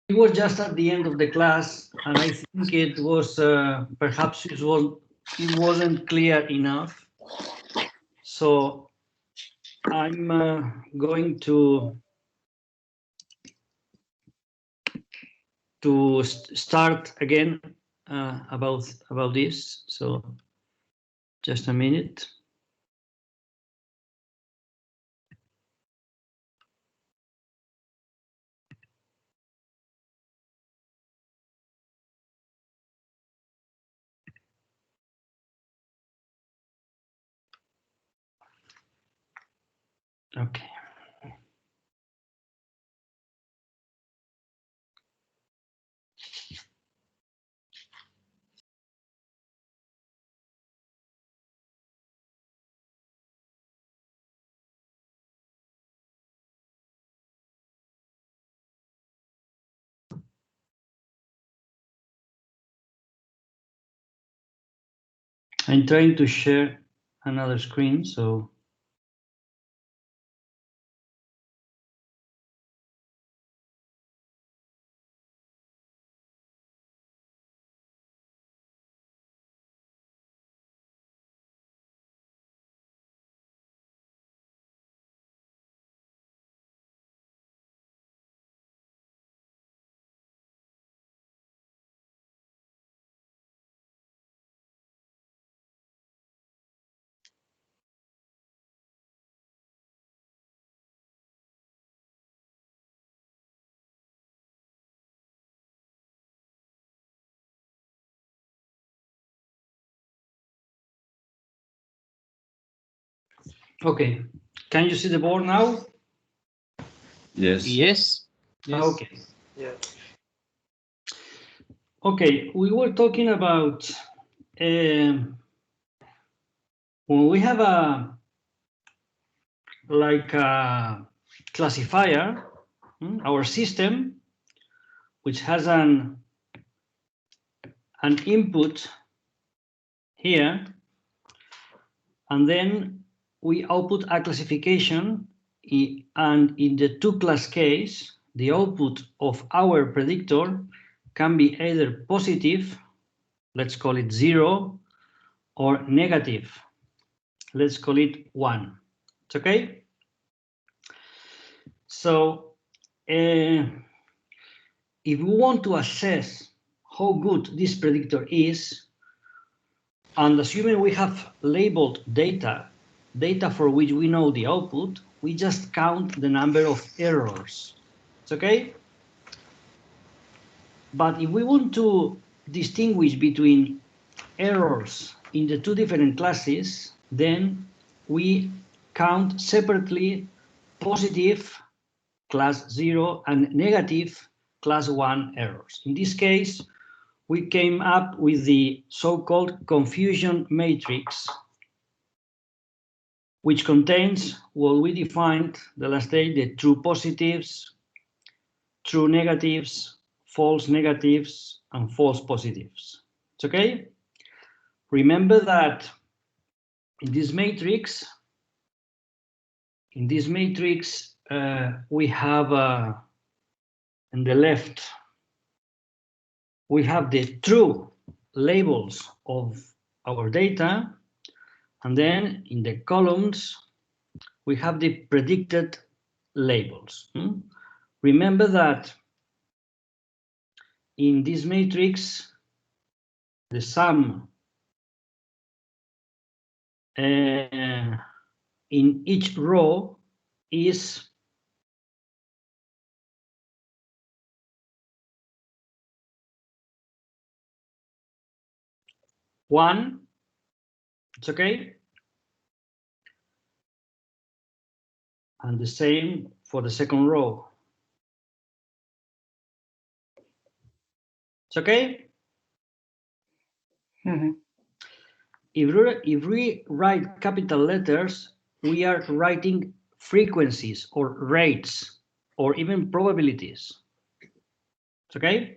it was just at the end of the class, and I think it was perhaps it wasn't clear enough. So I'm going to start again about this. So just a minute. Okay. I'm trying to share another screen, so okay. Can you see the board now? Yes. Yes. Yes. Okay. Yeah. Okay, we were talking about when we have a classifier, our system, which has an input here, and then we output a classification, and in the two-class case, the output of our predictor can be either positive, let's call it 0, or negative, let's call it 1. It's okay? So if we want to assess how good this predictor is, and assuming we have labeled data for which we know the output, we just count the number of errors. It's okay? But if we want to distinguish between errors in the two different classes, then we count separately positive class 0 and negative class 1 errors. In this case, we came up with the so-called confusion matrix, which contains what we defined the last day, the true positives, true negatives, false negatives, and false positives. It's okay? Remember that in this matrix, we have on the left, we have the true labels of our data, and then in the columns, we have the predicted labels. Remember that in this matrix, the sum in each row is one. It's okay? And the same for the second row. It's okay? Mm-hmm. If we write capital letters, we are writing frequencies or rates or even probabilities. It's okay?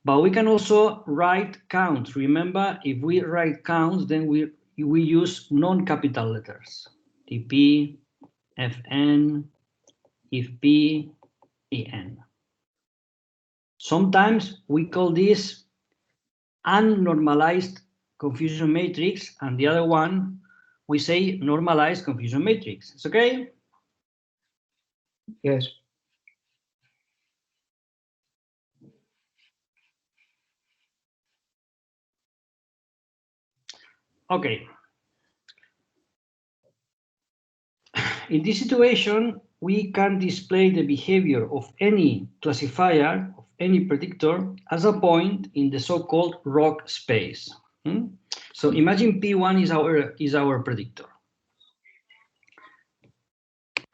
But we can also write counts. Remember, if we write counts, then we use non-capital letters. TP, FN, if P, EN. Sometimes we call this unnormalized confusion matrix, and the other one we say normalized confusion matrix. It's okay? Yes. Okay. In this situation, we can display the behavior of any classifier, of any predictor, as a point in the so-called ROC space. So imagine P1 is our predictor.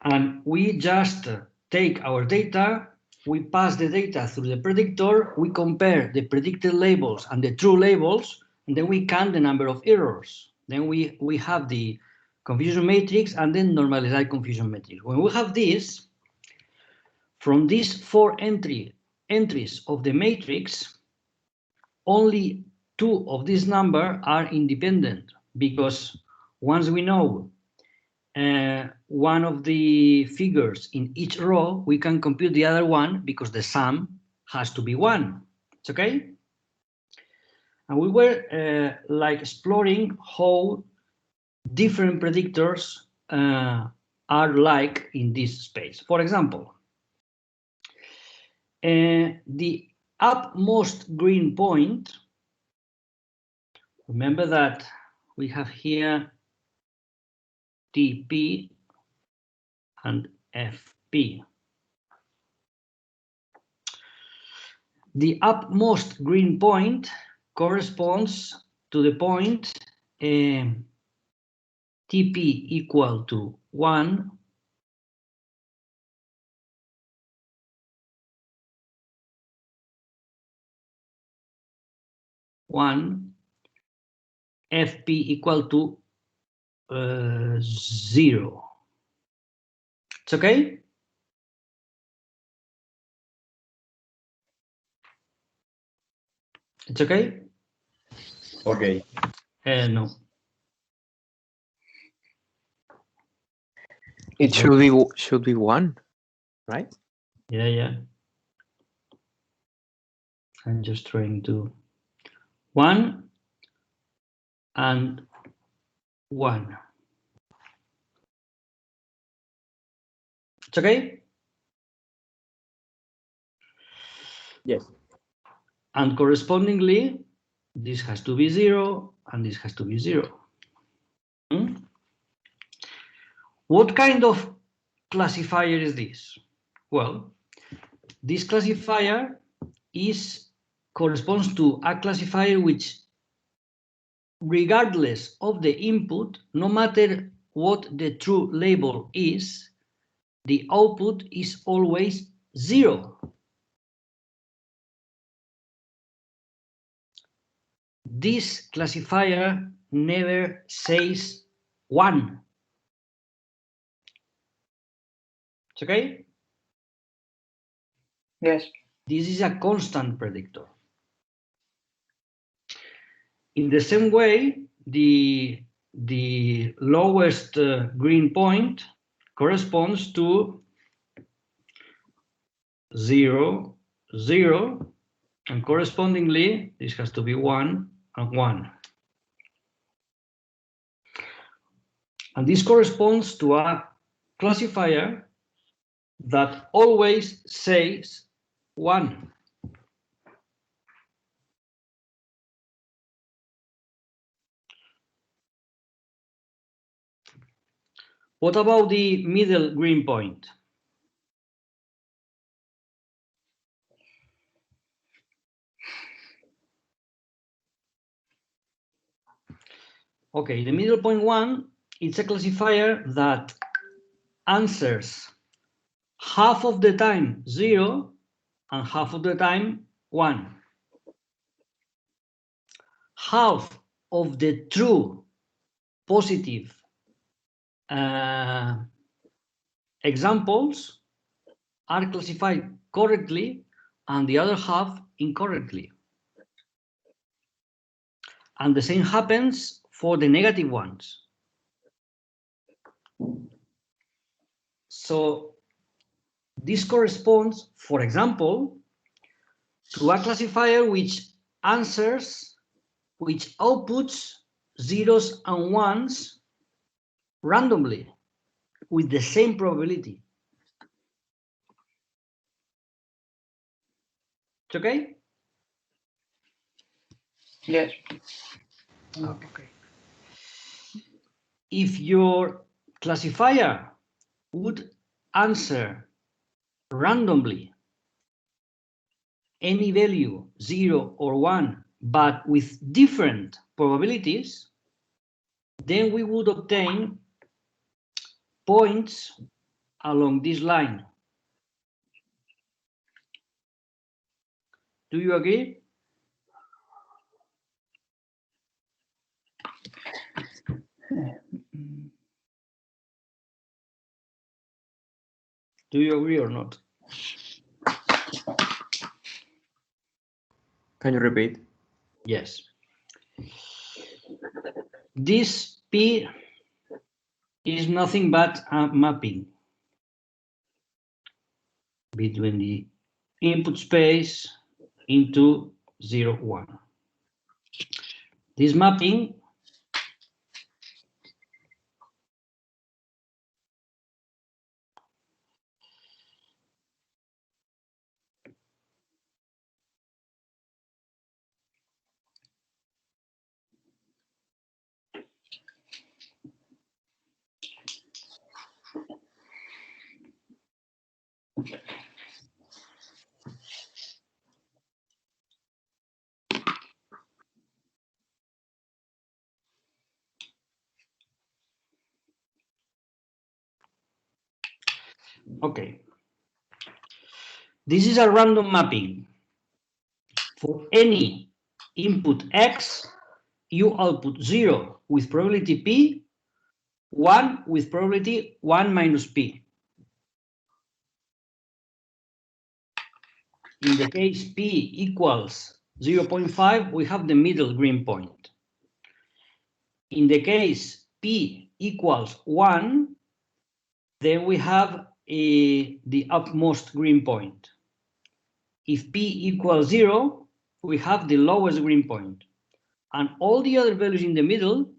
And we just take our data, we pass the data through the predictor, we compare the predicted labels and the true labels, and then we count the number of errors. Then we have the confusion matrix and then normalized confusion matrix. When we have this, from these 4 entries of the matrix, only 2 of this number are independent, because once we know one of the figures in each row, we can compute the other one because the sum has to be 1. It's okay? And we were like exploring how different predictors are like in this space. For example, the upmost green point, remember that we have here TP and FP. The upmost green point corresponds to the point TP equal to 1, FP equal to 0. It's okay? It's okay? Okay. No. It should be 1, right? Yeah. I'm just trying to 1 and 1. It's okay? Yes. And correspondingly, this has to be 0 and this has to be 0. What kind of classifier is this? Well, this classifier corresponds to a classifier which, regardless of the input, no matter what the true label is, the output is always 0. This classifier never says 1. It's okay? Yes. This is a constant predictor. In the same way, the lowest green point corresponds to 0, 0, and correspondingly, this has to be 1 and 1. And this corresponds to a classifier that always says 1. What about the middle green point? Okay, the middle point 1, it's a classifier that answers half of the time 0 and half of the time 1. Half of the true positive examples are classified correctly and the other half incorrectly. And the same happens for the negative ones. So this corresponds, for example, to a classifier which outputs zeros and ones randomly with the same probability. It's okay? Yes. Okay. If your classifier would answer randomly any value, 0 or 1, but with different probabilities, then we would obtain points along this line. Do you agree? Do you agree or not? Can you repeat? Yes. This P is nothing but a mapping between the input space into 0, 1. This mapping okay. This is a random mapping. For any input X, you output 0 with probability P, 1 with probability 1 minus P. In the case P equals 0.5, we have the middle green point. In the case P equals 1, then we have the upmost green point. If P equals 0, we have the lowest green point. And all the other values in the middle,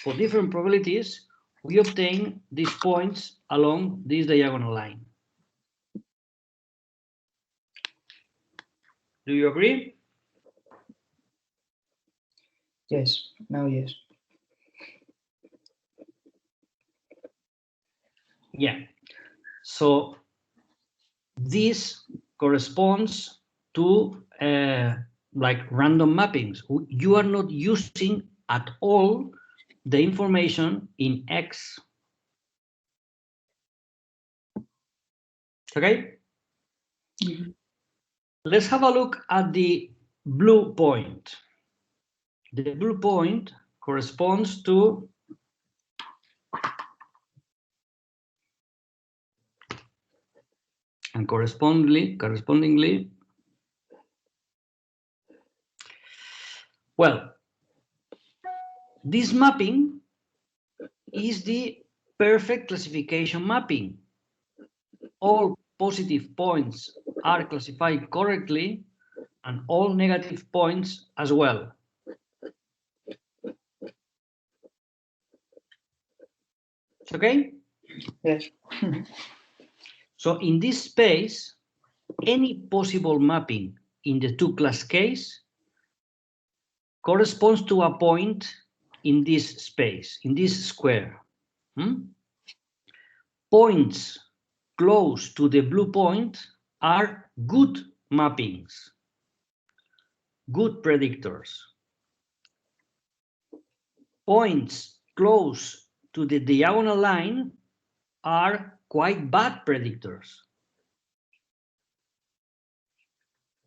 for different probabilities, we obtain these points along this diagonal line. Do you agree? Yes. Now, yes. Yeah. So this corresponds to like random mappings. You are not using at all the information in X. Okay? Mm-hmm. Let's have a look at the blue point. The blue point corresponds to and correspondingly, well, this mapping is the perfect classification mapping. All positive points are classified correctly and all negative points as well. It's okay? Yes. So in this space, any possible mapping in the two-class case corresponds to a point in this space, in this square. Points close to the blue point are good mappings, good predictors. Points close to the diagonal line are quite bad predictors.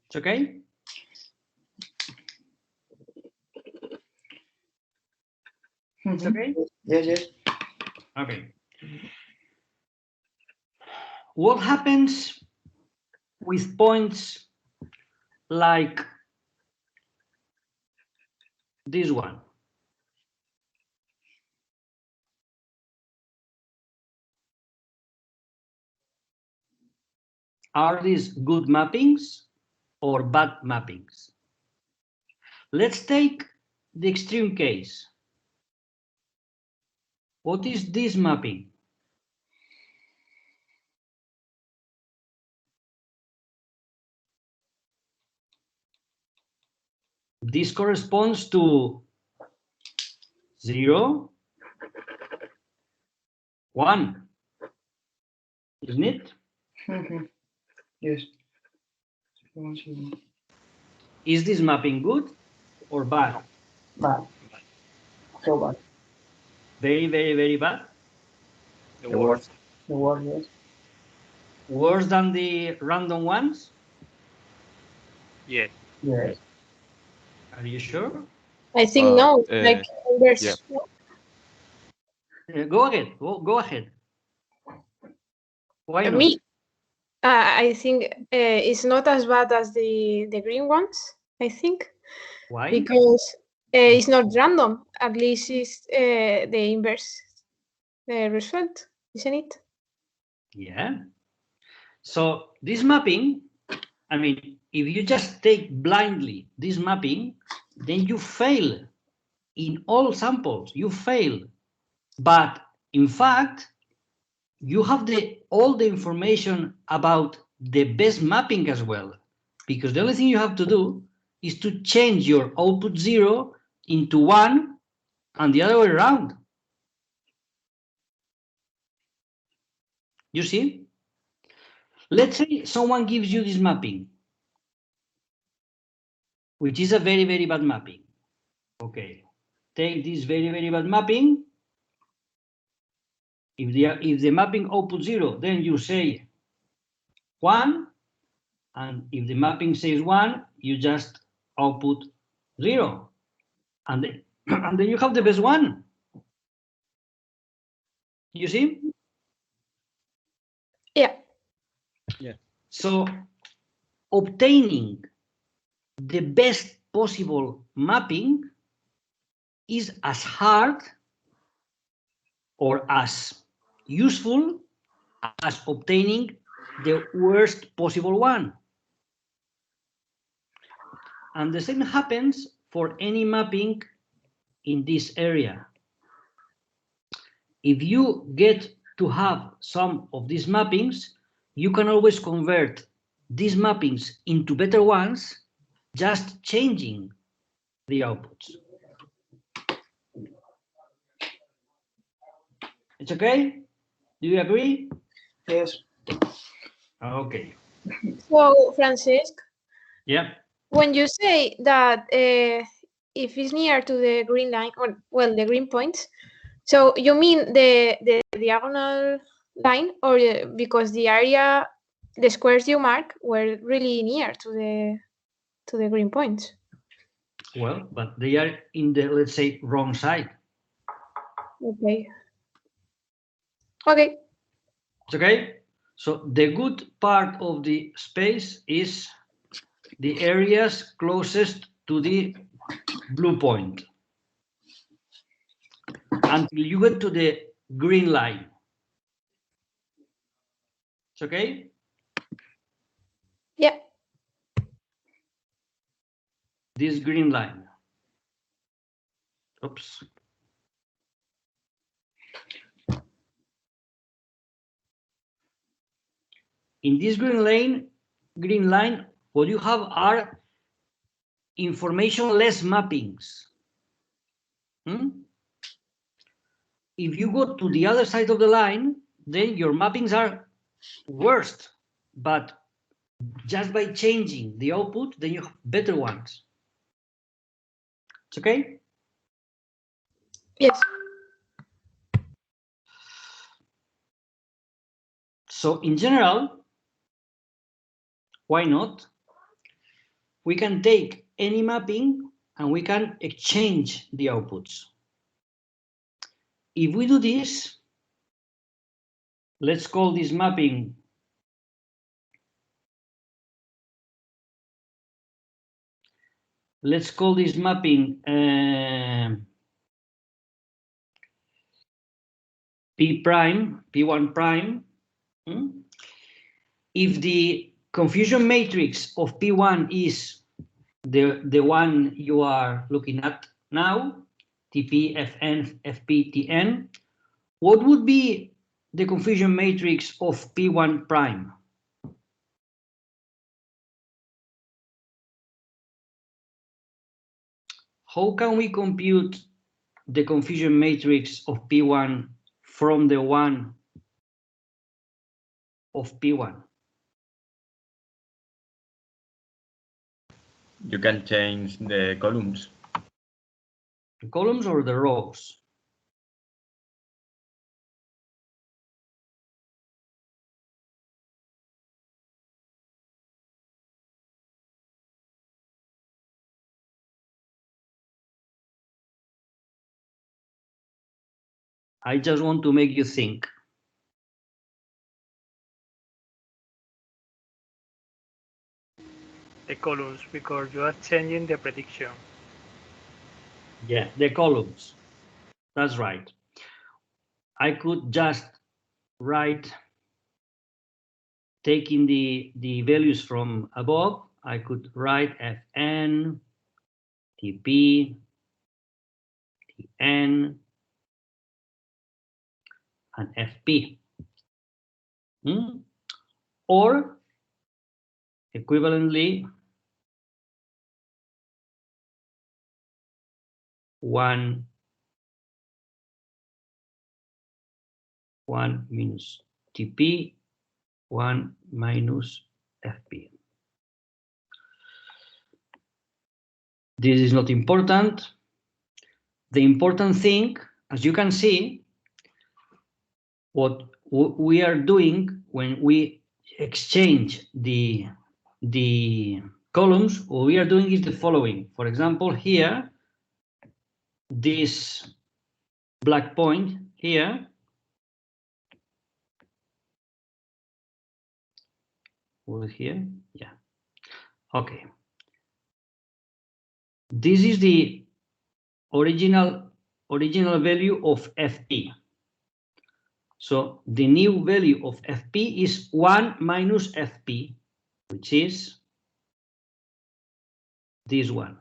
It's okay? It's okay? Yes, yes. Okay. What happens with points like this one? Are these good mappings? or bad mappings. Let's take the extreme case. What is this mapping? This corresponds to 0, 1, isn't it? Yes. Is this mapping good or bad? Bad. So bad. Very, very, very bad. The worst. The word, yes. Worse than the random ones? Yes. Yes. Are you sure? I think no, like there's yeah. Go ahead. Go ahead. Why not? me. I think it's not as bad as the green ones. I think Why? because it's not random. At least it's the inverse result, isn't it? Yeah. So this mapping, I mean, if you just take blindly this mapping, then you fail in all samples. You fail. But in fact, you have all the information about the best mapping as well, because the only thing you have to do is to change your output 0 into 1 and the other way around. You see? Let's say someone gives you this mapping, which is a very, very bad mapping. Okay, take this very, very bad mapping. If the mapping output 0, then you say 1, and if the mapping says 1, you just output 0, and then you have the best one. You see? Yeah. Yeah. So obtaining the best possible mapping is as hard or as useful as obtaining the worst possible one. And the same happens for any mapping in this area. If you get to have some of these mappings, you can always convert these mappings into better ones, just changing the outputs. It's okay? Do you agree? Yes. Okay. So, Francesc, Yeah. when you say that if it's near to the green line, or well, the green points, so you mean the diagonal line, or because the area, the squares you mark were really near to the green points? Well, but they are in the, let's say, wrong side. Okay. Okay. It's okay? So the good part of the space is the areas closest to the blue point until you get to the green line. It's okay? Yeah. This green line. Oops. In this green line, what you have are information-less mappings. If you go to the other side of the line, then your mappings are worst, but just by changing the output, then you have better ones. It's okay? Yes. So in general, why not? We can take any mapping and we can exchange the outputs. If we do this, let's call this mapping P prime, P1 prime. If the confusion matrix of P1 is the one you are looking at now, TP, FN, FP, TN. What would be the confusion matrix of P1 prime? How can we compute the confusion matrix of P1 from the one of P1? You can change the columns. The columns or the rows? I just want to make you think. The columns, because you are changing the prediction. Yeah, the columns. That's right. I could just write, taking the values from above, I could write Fn, Tp, Tn, and Fp. Or equivalently, 1 minus Tp, 1 minus Fp. This is not important. The important thing, as you can see, what we are doing when we exchange the columns, what we are doing is the following. For example, here, this black point here, over here, yeah, okay. This is the original value of Fp. So the new value of Fp is 1 minus Fp, which is this one.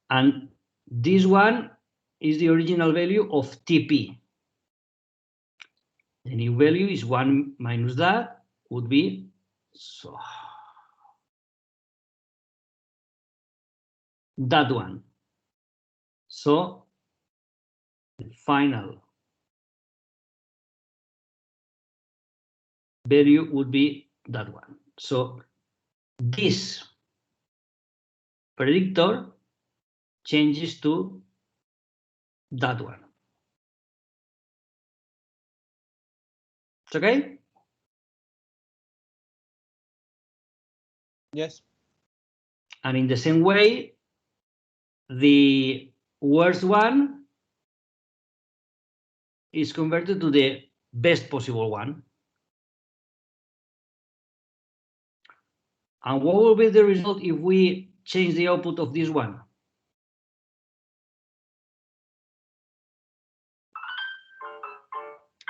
And this one is the original value of Tp. The new value is 1 minus that, would be so that one. So the final value would be that one. So this predictor changes to that one. It's okay? Yes. And in the same way, the worst one is converted to the best possible one. And what will be the result if we change the output of this one?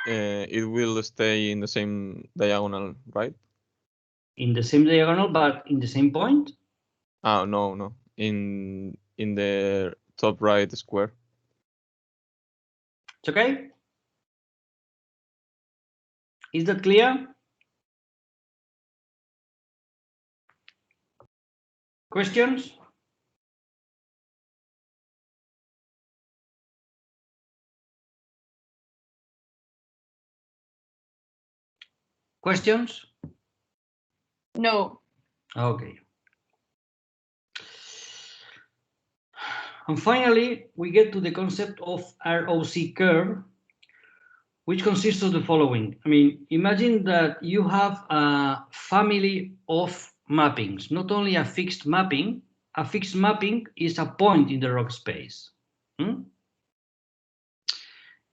It will stay in the same diagonal, right? In the same diagonal, but in the same point? Oh, no. In the top right square. It's okay? Is that clear? Questions? Questions? No. Okay. And finally, we get to the concept of ROC curve, which consists of the following. I mean, imagine that you have a family of mappings, not only a fixed mapping. A fixed mapping is a point in the rock space.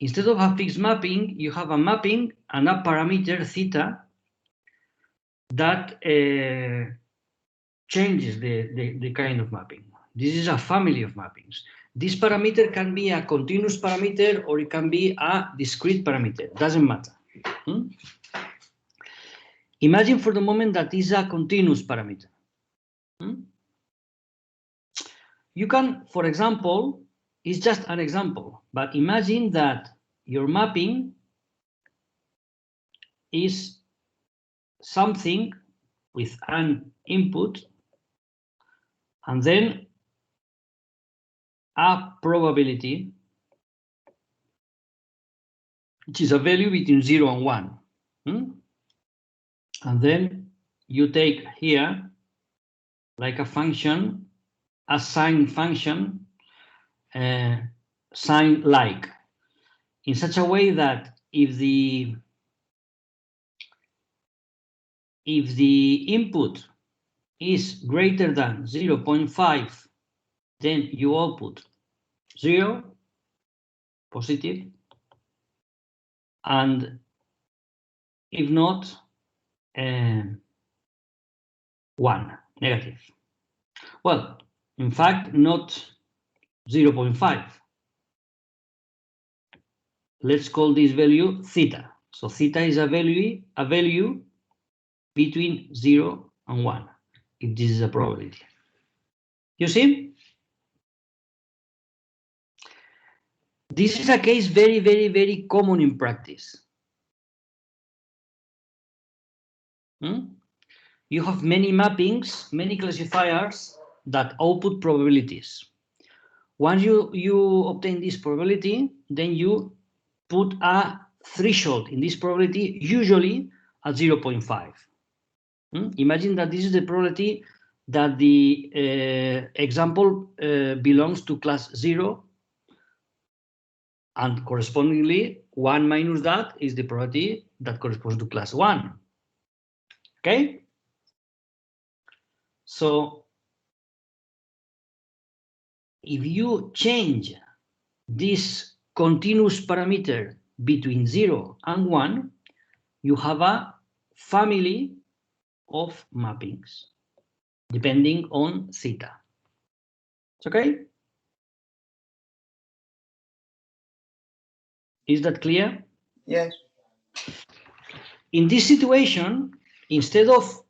Instead of a fixed mapping, you have a mapping and a parameter theta that changes the kind of mapping. This is a family of mappings. This parameter can be a continuous parameter or it can be a discrete parameter. Doesn't matter. Imagine for the moment that is a continuous parameter. You can, for example, it's just an example, but imagine that your mapping is something with an input and then a probability, which is a value between 0 and 1. And then you take here, like a function, a sign function, sign like, in such a way that if the input is greater than 0.5, then you output 0, positive, and if not, 1, negative. Well, in fact, not 0.5. Let's call this value theta. So theta is a value between 0 and 1, if this is a probability. You see? This is a case very, very, very common in practice. You have many mappings, many classifiers that output probabilities. Once you obtain this probability, then you put a threshold in this probability, usually at 0.5. Imagine that this is the probability that the example belongs to class 0, and correspondingly 1 minus that is the probability that corresponds to class 1. Okay? So if you change this continuous parameter between 0 and 1, you have a family of mappings depending on theta. It's okay? Is that clear? Yes. In this situation, instead of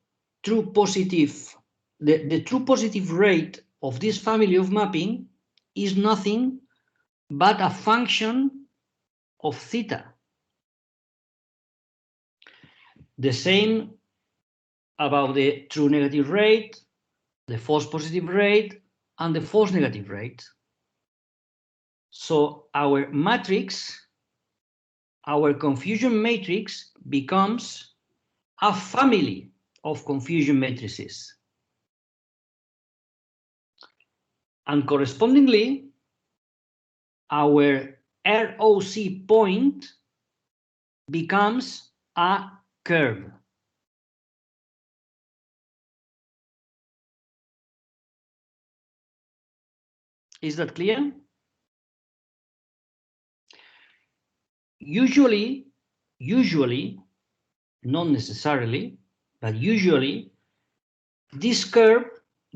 true positive, the true positive rate of this family of mapping is nothing but a function of theta. The same about the true negative rate, the false positive rate, and the false negative rate. So our matrix, our confusion matrix, becomes a family of confusion matrices. And correspondingly, our ROC point becomes a curve. Is that clear? Usually, not necessarily, but usually, this curve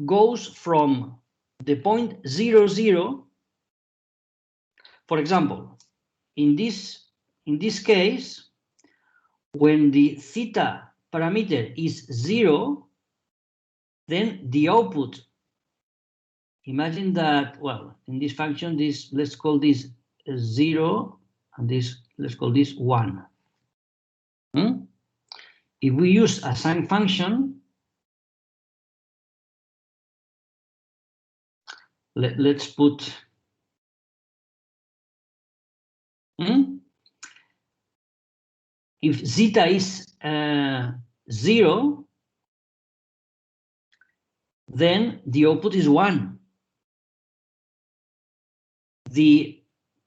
goes from the point 0, 0. For example, in this case, when the theta parameter is 0, then the output, imagine that, well, in this function, let's call this 0, and let's call this 1. If we use a sign function, let's put if zeta is 0, then the output is 1. The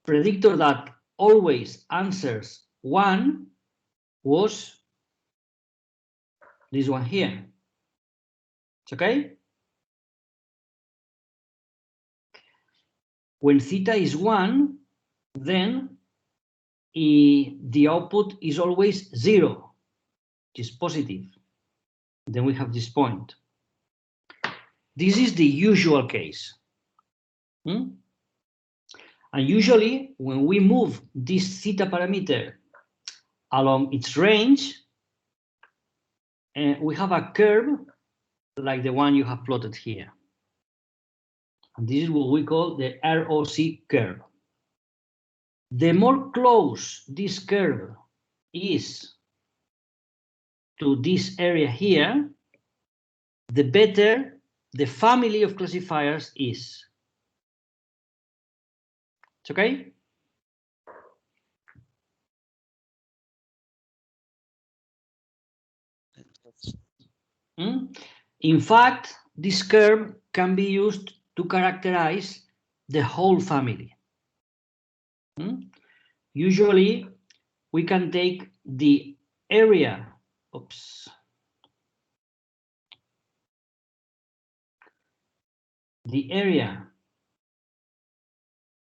predictor that always answers 1 was this one here. It's okay? When theta is 1, then the output is always 0, which is positive. Then we have this point. This is the usual case. And usually, when we move this theta parameter along its range, we have a curve like the one you have plotted here. And this is what we call the ROC curve. The more close this curve is to this area here, the better the family of classifiers is. It's okay? In fact, this curve can be used to characterize the whole family. Usually, we can take the area, the area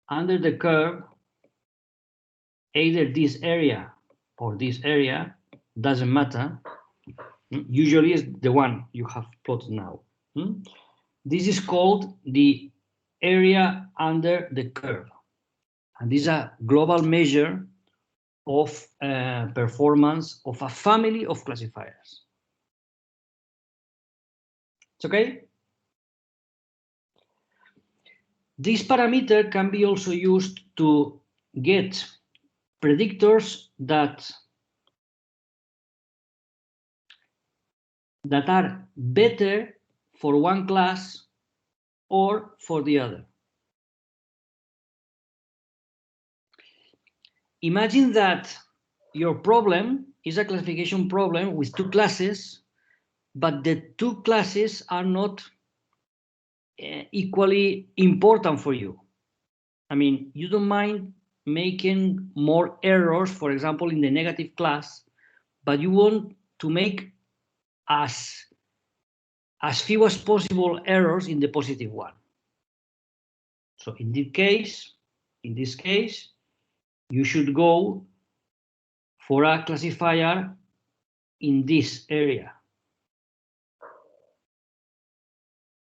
under the curve, either this area or this area, doesn't matter. Usually is the one you have plotted now. This is called the area under the curve. And this is a global measure of performance of a family of classifiers. It's okay? This parameter can be also used to get predictors that are better for one class or for the other. Imagine that your problem is a classification problem with two classes, but the two classes are not equally important for you. I mean, you don't mind making more errors, for example, in the negative class, but you want to make as few as possible errors in the positive one. So in this case, you should go for a classifier in this area.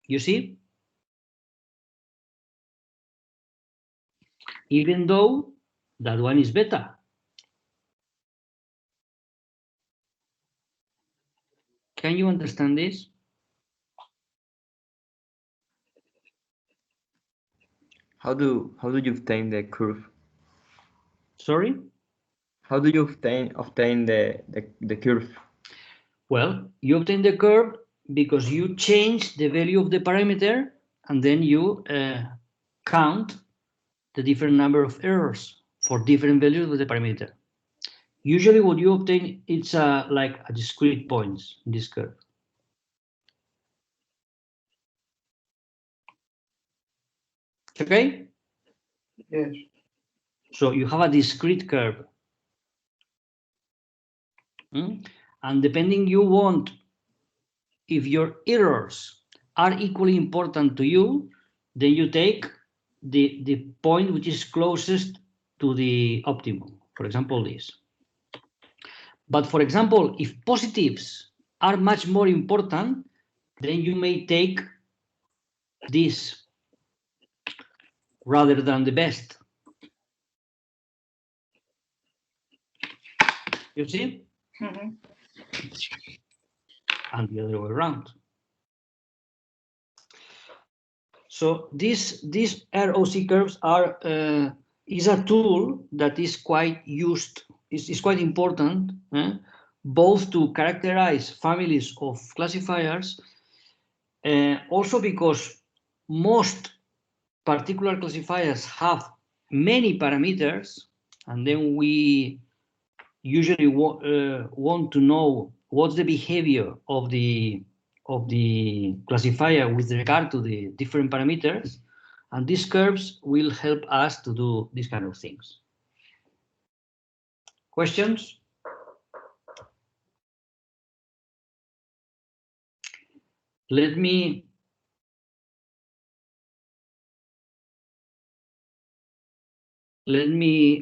You see? Even though that one is beta. Can you understand this? How do you obtain the curve? Sorry? How do you obtain the curve? Well, you obtain the curve because you change the value of the parameter and then you count the different number of errors for different values of the parameter. Usually what you obtain is like a discrete points in this curve. Okay? Yes. So you have a discrete curve. And depending you want, if your errors are equally important to you, then you take the point which is closest to the optimum. For example, this. But for example, if positives are much more important, then you may take this rather than the best. You see? Mhm. And the other way around. So these ROC curves are is a tool that is quite used, is quite important, both to characterize families of classifiers, also because most particular classifiers have many parameters, and then we usually want to know what's the behavior of the classifier with regard to the different parameters, and these curves will help us to do these kind of things. Questions? Let me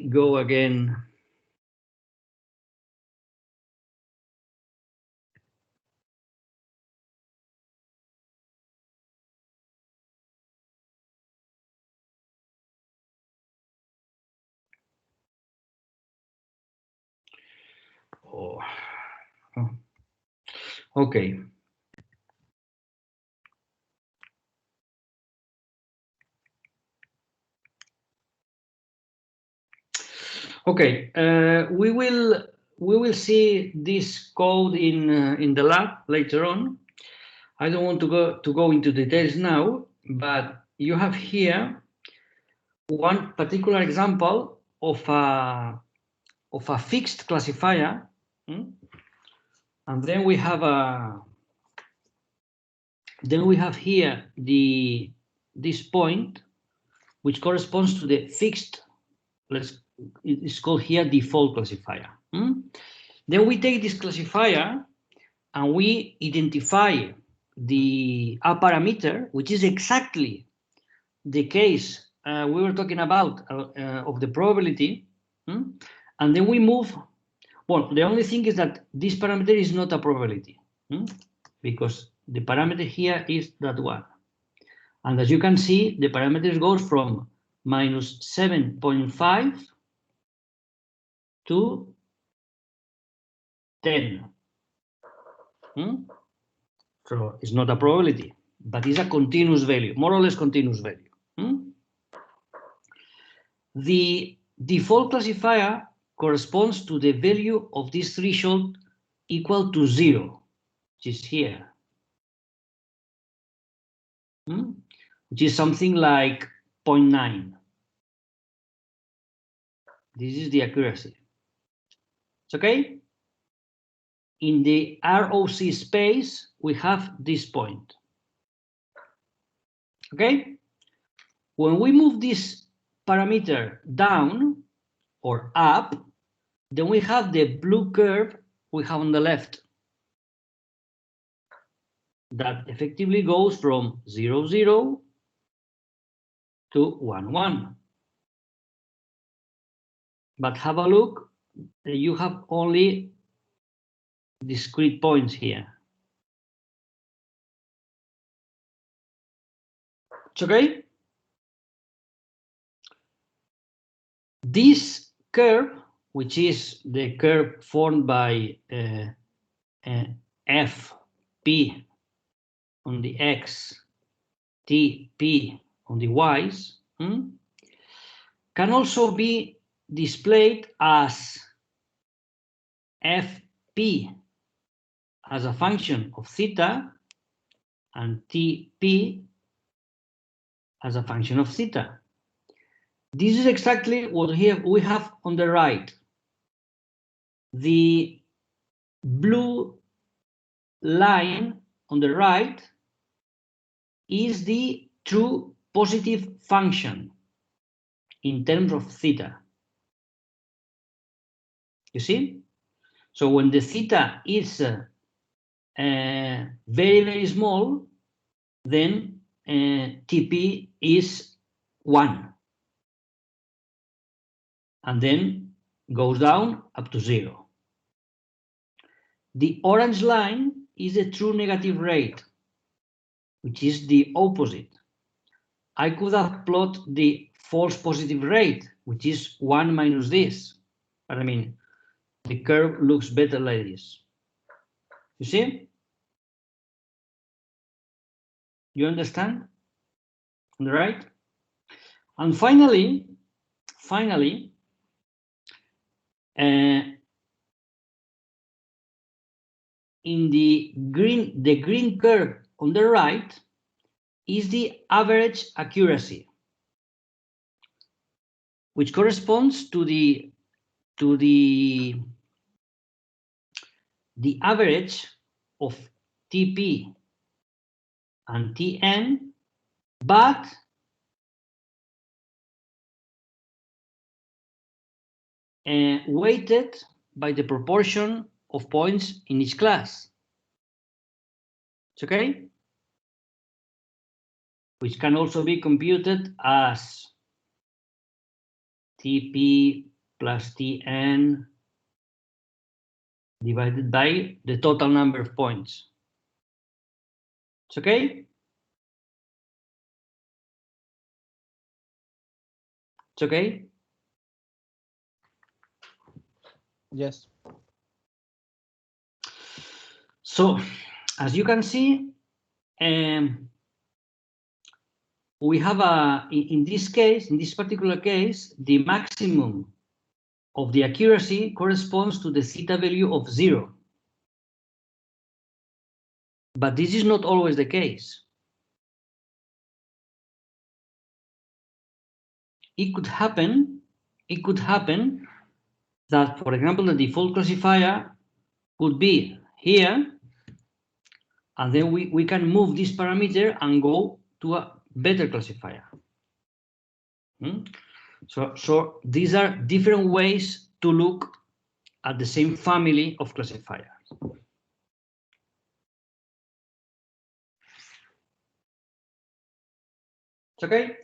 go again. Oh. Okay. Okay, we will see this code in the lab later on. I don't want to go into details now, but you have here one particular example of a fixed classifier, and then we have here this point, which corresponds to the fixed. It's called here default classifier. Then we take this classifier and we identify a parameter, which is exactly the case we were talking about of the probability. And then we move. Well, the only thing is that this parameter is not a probability because the parameter here is that one. And as you can see, the parameters goes from minus 7.5 to 10. So it's not a probability, but it's a continuous value, more or less continuous value. The default classifier corresponds to the value of this threshold equal to 0, which is here, which is something like 0.9. This is the accuracy. It's okay? In the ROC space, we have this point. Okay? When we move this parameter down or up, then we have the blue curve we have on the left that effectively goes from 0, 0 to 1, 1. But have a look, you have only discrete points here. It's okay? This curve, which is the curve formed by FP on the X, TP on the Y's, can also be displayed as FP as a function of theta and TP as a function of theta. This is exactly what we have on the right. The blue line on the right is the true positive function in terms of theta. You see? So when the theta is very, very small, then TP is 1. And then goes down up to 0. The orange line is the true negative rate, which is the opposite. I could have plotted the false positive rate, which is 1 minus this. But I mean, the curve looks better like this. You see? You understand? On the right? And finally, in the green curve on the right is the average accuracy, which corresponds to the average of TP and Tn, but weighted by the proportion of points in each class. It's okay? Which can also be computed as TP plus Tn divided by the total number of points. It's okay? It's okay? Yes. So, as you can see, we have in this case, in this particular case, the maximum of the accuracy corresponds to the theta value of 0. But this is not always the case. It could happen that, for example, the default classifier could be here, and then we can move this parameter and go to a better classifier. So these are different ways to look at the same family of classifiers. It's okay?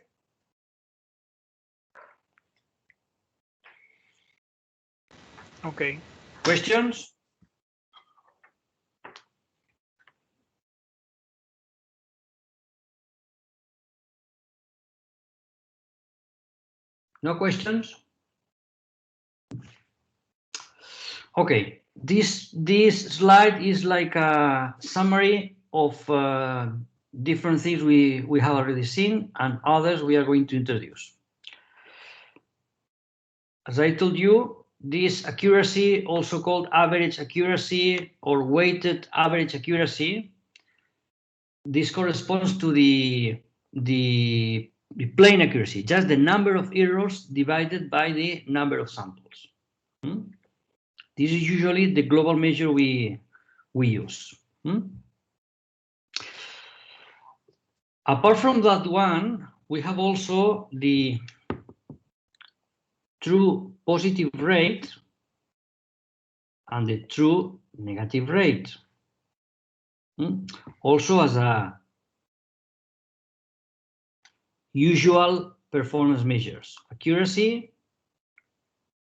Okay. Questions? No questions? Okay, this slide is like a summary of different things we have already seen and others we are going to introduce. As I told you, this accuracy, also called average accuracy or weighted average accuracy, this corresponds to the plain accuracy, just the number of errors divided by the number of samples. This is usually the global measure we use. Apart from that one, we have also the true positive rate and the true negative rate. Also as a usual performance measures: accuracy,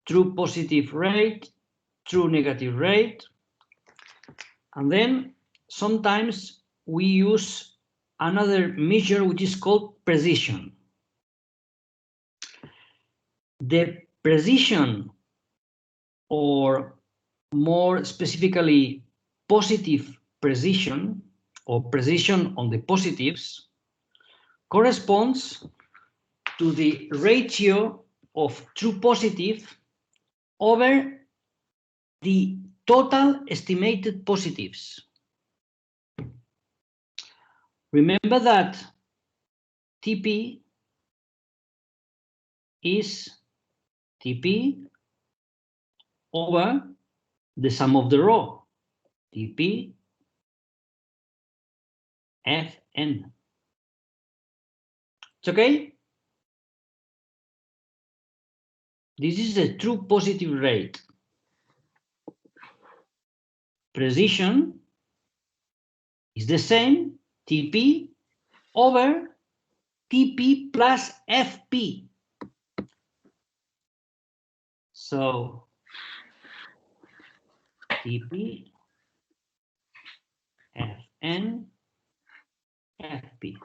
true positive rate, true negative rate, and then sometimes we use another measure which is called precision. The precision, or more specifically positive precision, or precision on the positives, corresponds to the ratio of true positive over the total estimated positives. Remember that TP is TP over the sum of the row, TP Fn. It's okay? This is the true positive rate. Precision is the same, TP over TP plus FP. So TP Fn FP.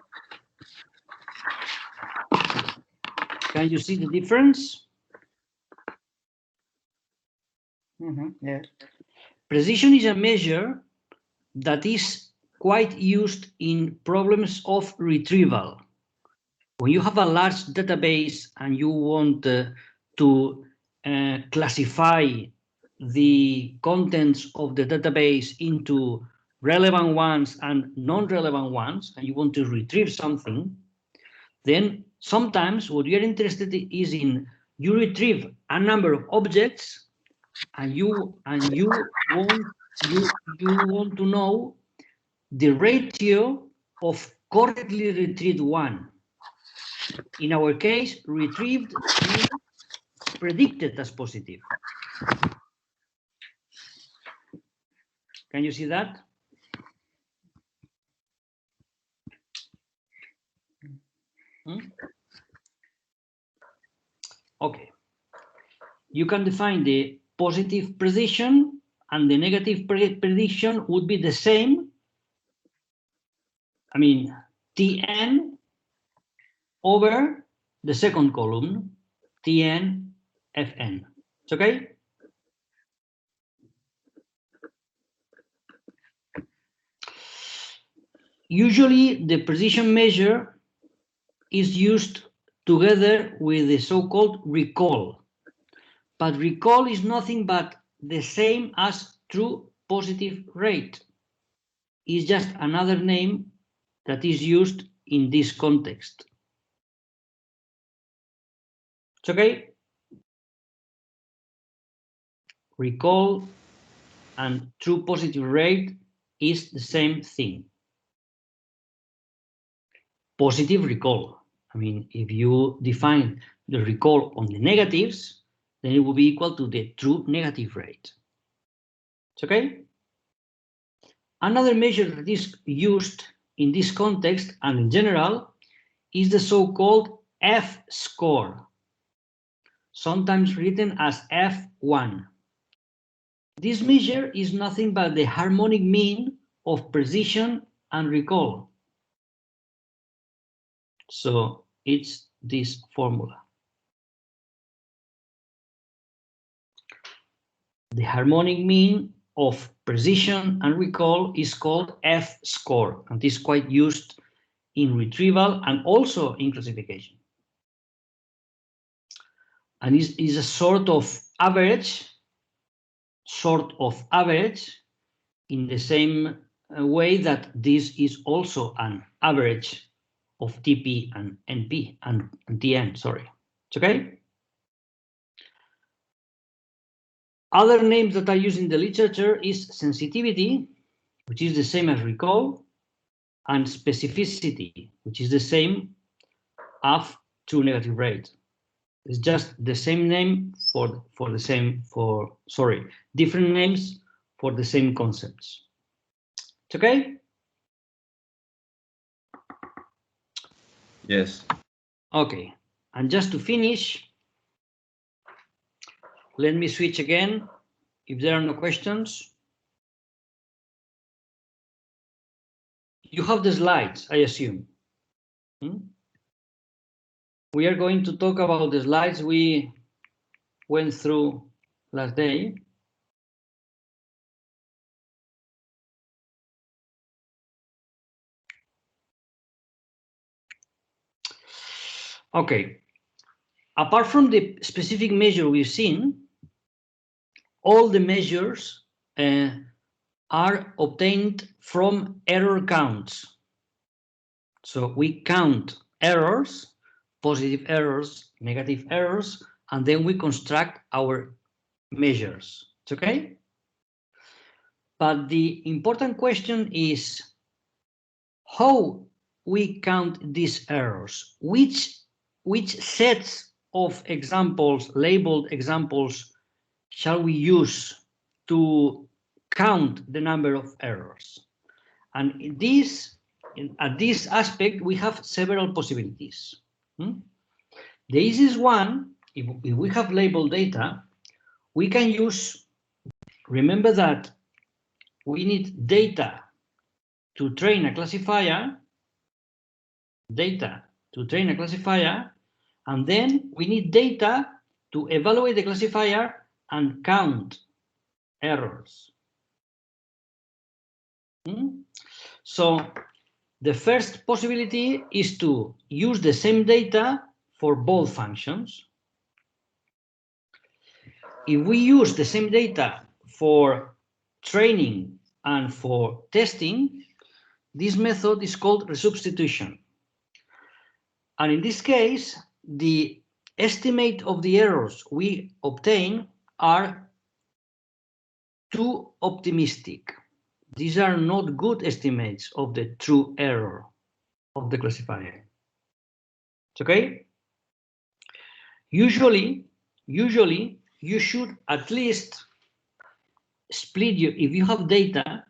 Can you see the difference? Yes. Precision is a measure that is quite used in problems of retrieval. When you have a large database and you want to classify the contents of the database into relevant ones and non-relevant ones, and you want to retrieve something, then sometimes what you're interested in is you retrieve a number of objects and you want to know the ratio of correctly retrieved one. In our case, retrieved means predicted as positive. Can you see that? Okay. You can define the positive precision and the negative prediction would be the same. I mean, Tn over the second column, Tn Fn. It's okay? Usually the precision measure is used together with the so-called recall. But recall is nothing but the same as true positive rate. It's just another name that is used in this context. It's okay? Recall and true positive rate is the same thing. Positive recall. I mean, if you define the recall on the negatives, then it will be equal to the true negative rate. It's okay? Another measure that is used in this context and in general is the so-called F-score, sometimes written as F1. This measure is nothing but the harmonic mean of precision and recall. So it's this formula. The harmonic mean of precision and recall is called F-score, and is quite used in retrieval and also in classification. And is a sort of average in the same way that this is also an average of TP and NP and TN, sorry. It's okay? Other names that are used in the literature is sensitivity, which is the same as recall, and specificity, which is the same as true negative rate. It's just the same name different names for the same concepts. It's okay? Yes. Okay, and just to finish, let me switch again, if there are no questions. You have the slides, I assume. We are going to talk about the slides we went through last day. Okay, apart from the specific measure we've seen, all the measures are obtained from error counts. So we count errors, positive errors, negative errors, and then we construct our measures. It's okay? But the important question is how we count these errors. Which sets of examples, labeled examples, shall we use to count the number of errors? And at this aspect, we have several possibilities. The easiest one, if we have labeled data, we can use, remember that we need data to train a classifier, and then we need data to evaluate the classifier and count errors. So the first possibility is to use the same data for both functions. If we use the same data for training and for testing, this method is called resubstitution. And in this case, the estimate of the errors we obtain are too optimistic. These are not good estimates of the true error of the classifier. It's okay? Usually you should at least split if you have data,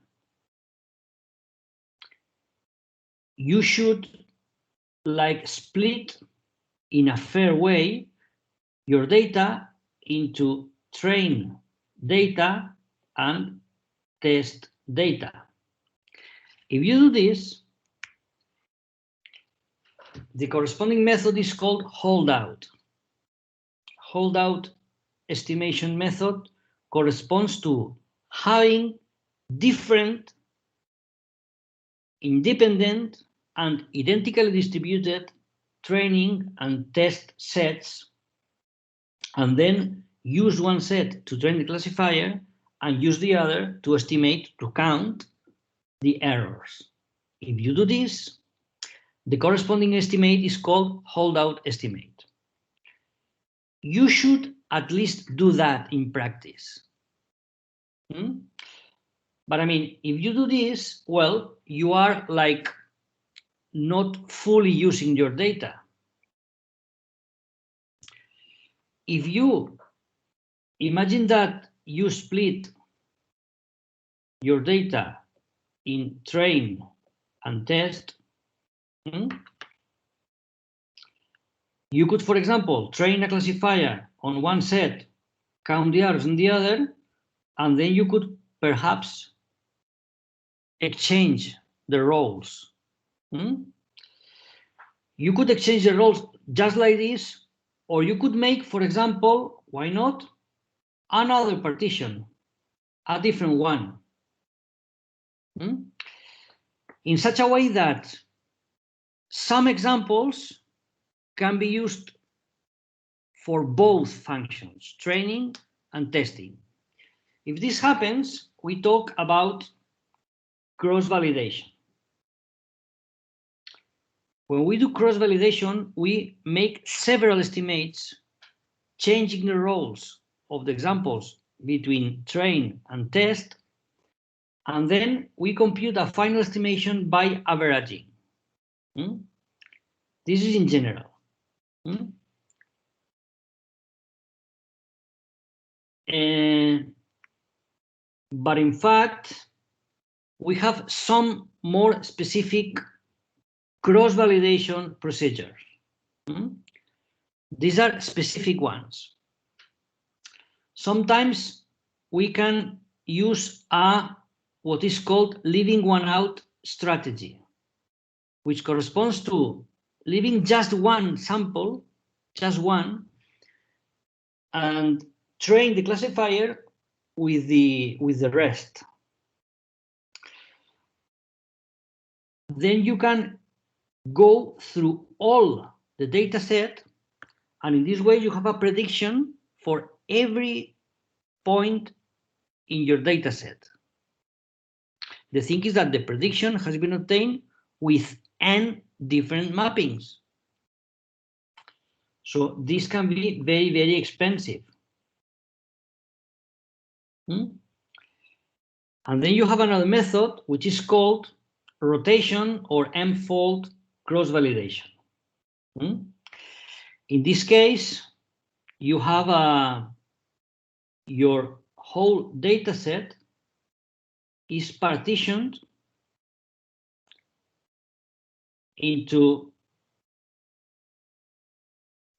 you should split in a fair way your data into train data and test data. If you do this, the corresponding method is called holdout. Holdout estimation method corresponds to having different independent and identically distributed training and test sets, and then use one set to train the classifier and use the other to estimate, to count the errors. If you do this, the corresponding estimate is called holdout estimate. You should at least do that in practice. But I mean, if you do this, well, you are like not fully using your data. If you imagine that you split your data in train and test, you could, for example, train a classifier on one set, count the errors on the other, and then you could perhaps exchange the roles. You could exchange the roles just like this, or you could make, for example, why not, another partition, a different one, in such a way that some examples can be used for both functions, training and testing. If this happens, we talk about cross-validation. When we do cross-validation, we make several estimates, changing the roles of the examples between train and test, and then we compute a final estimation by averaging. This is in general. But in fact, we have some more specific cross-validation procedures. These are specific ones. Sometimes we can use what is called leaving one out strategy, which corresponds to leaving just one sample, just one, and train the classifier with the rest. Then you can go through all the data set, and in this way you have a prediction for every point in your data set. The thing is that the prediction has been obtained with n different mappings. So this can be very, very expensive. And then you have another method, which is called rotation or m-fold cross-validation. In this case, you have your whole data set is partitioned into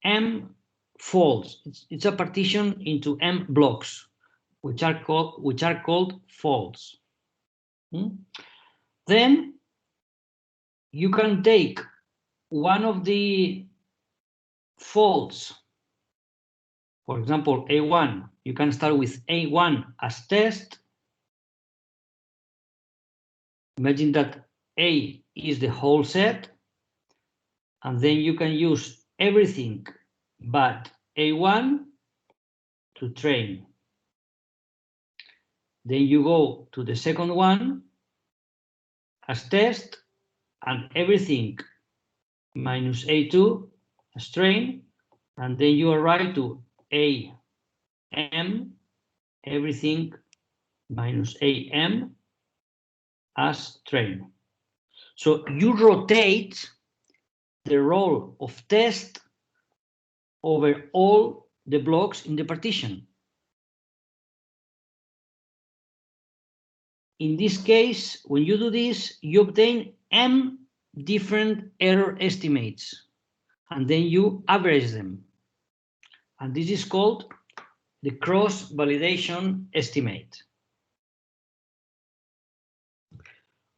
m folds. It's a partition into m blocks, which are called folds. Then you can take one of the folds, for example, A1. You can start with A1 as test. Imagine that A is the whole set, and then you can use everything but A1 to train. Then you go to the second one as test, and everything minus A2 as train, and then you arrive to AM, everything minus AM as train. So you rotate the role of test over all the blocks in the partition. In this case, when you do this, you obtain m different error estimates, and then you average them. And this is called the cross-validation estimate.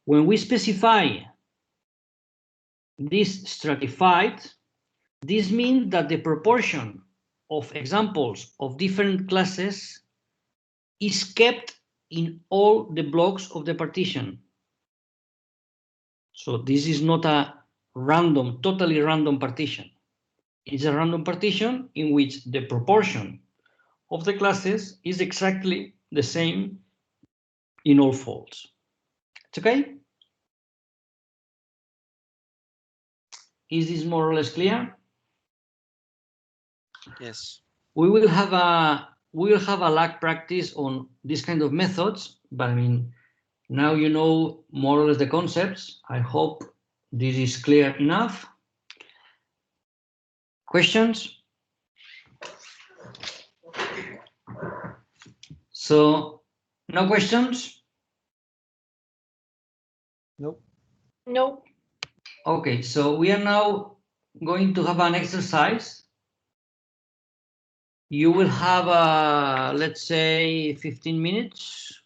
When we specify this stratified, this means that the proportion of examples of different classes is kept in all the blocks of the partition. So this is not a random, totally random partition. It's a random partition in which the proportion of the classes is exactly the same in all folds. It's okay? Is this more or less clear? Yes. We will have a lag practice on this kind of methods, but I mean, now you know more or less the concepts. I hope this is clear enough. Questions? So, no questions? Nope. No. Okay, so we are now going to have an exercise. You will have, let's say, 15 minutes.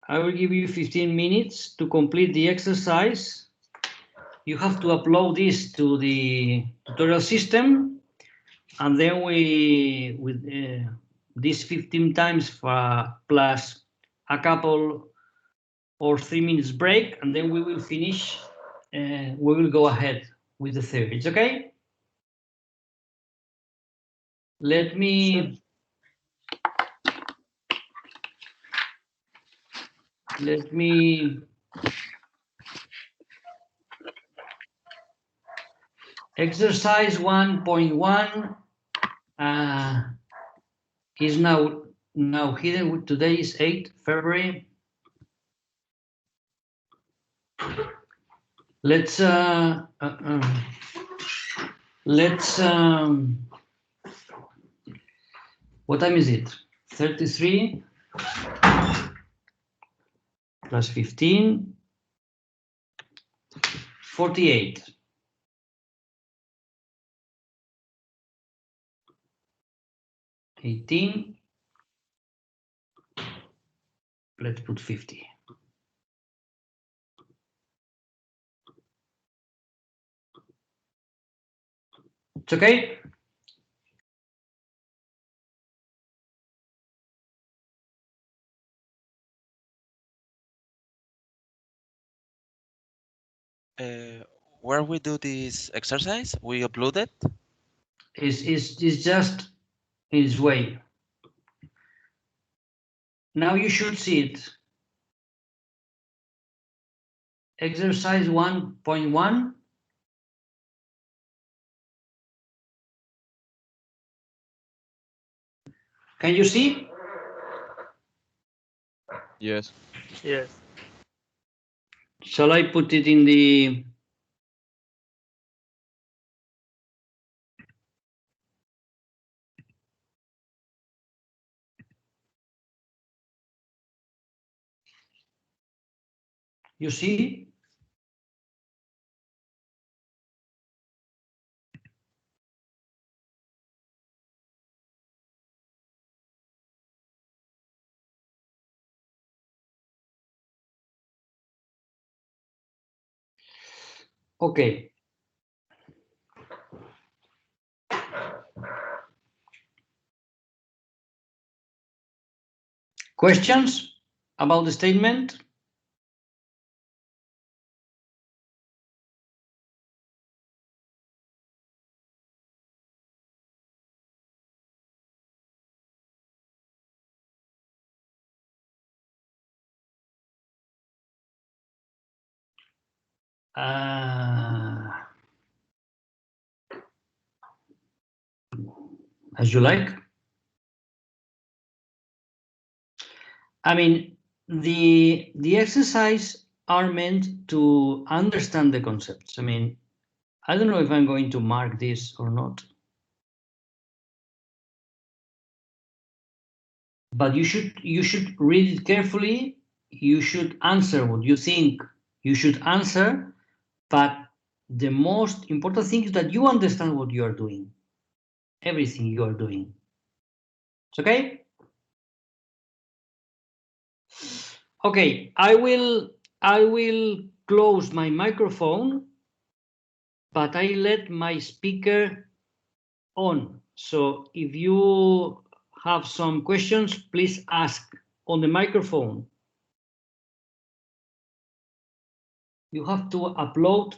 I will give you 15 minutes to complete the exercise. You have to upload this to the tutorial system, and then we, with this 15 times plus a couple or 3 minutes break, and then we will finish. We will go ahead with the theory. It's okay? Let me exercise 1.1 is now hidden. Today is 8 February. Let's what time is it? 33 plus 15, 48. $18. Let's put 50. It's okay? Where we do this exercise, we upload it. It's just its way. Now you should see it. Exercise 1.1. Can you see? Yes. Yes. Shall I put it in the... You see? Okay. Questions about the statement? As you like. I mean, the exercise are meant to understand the concepts. I mean, I don't know if I'm going to mark this or not. But you should read it carefully. You should answer what you think you should answer. But the most important thing is that you understand what you are doing. Everything you are doing. It's okay? Okay, I will close my microphone, but I let my speaker on. So if you have some questions, please ask on the microphone. you have to upload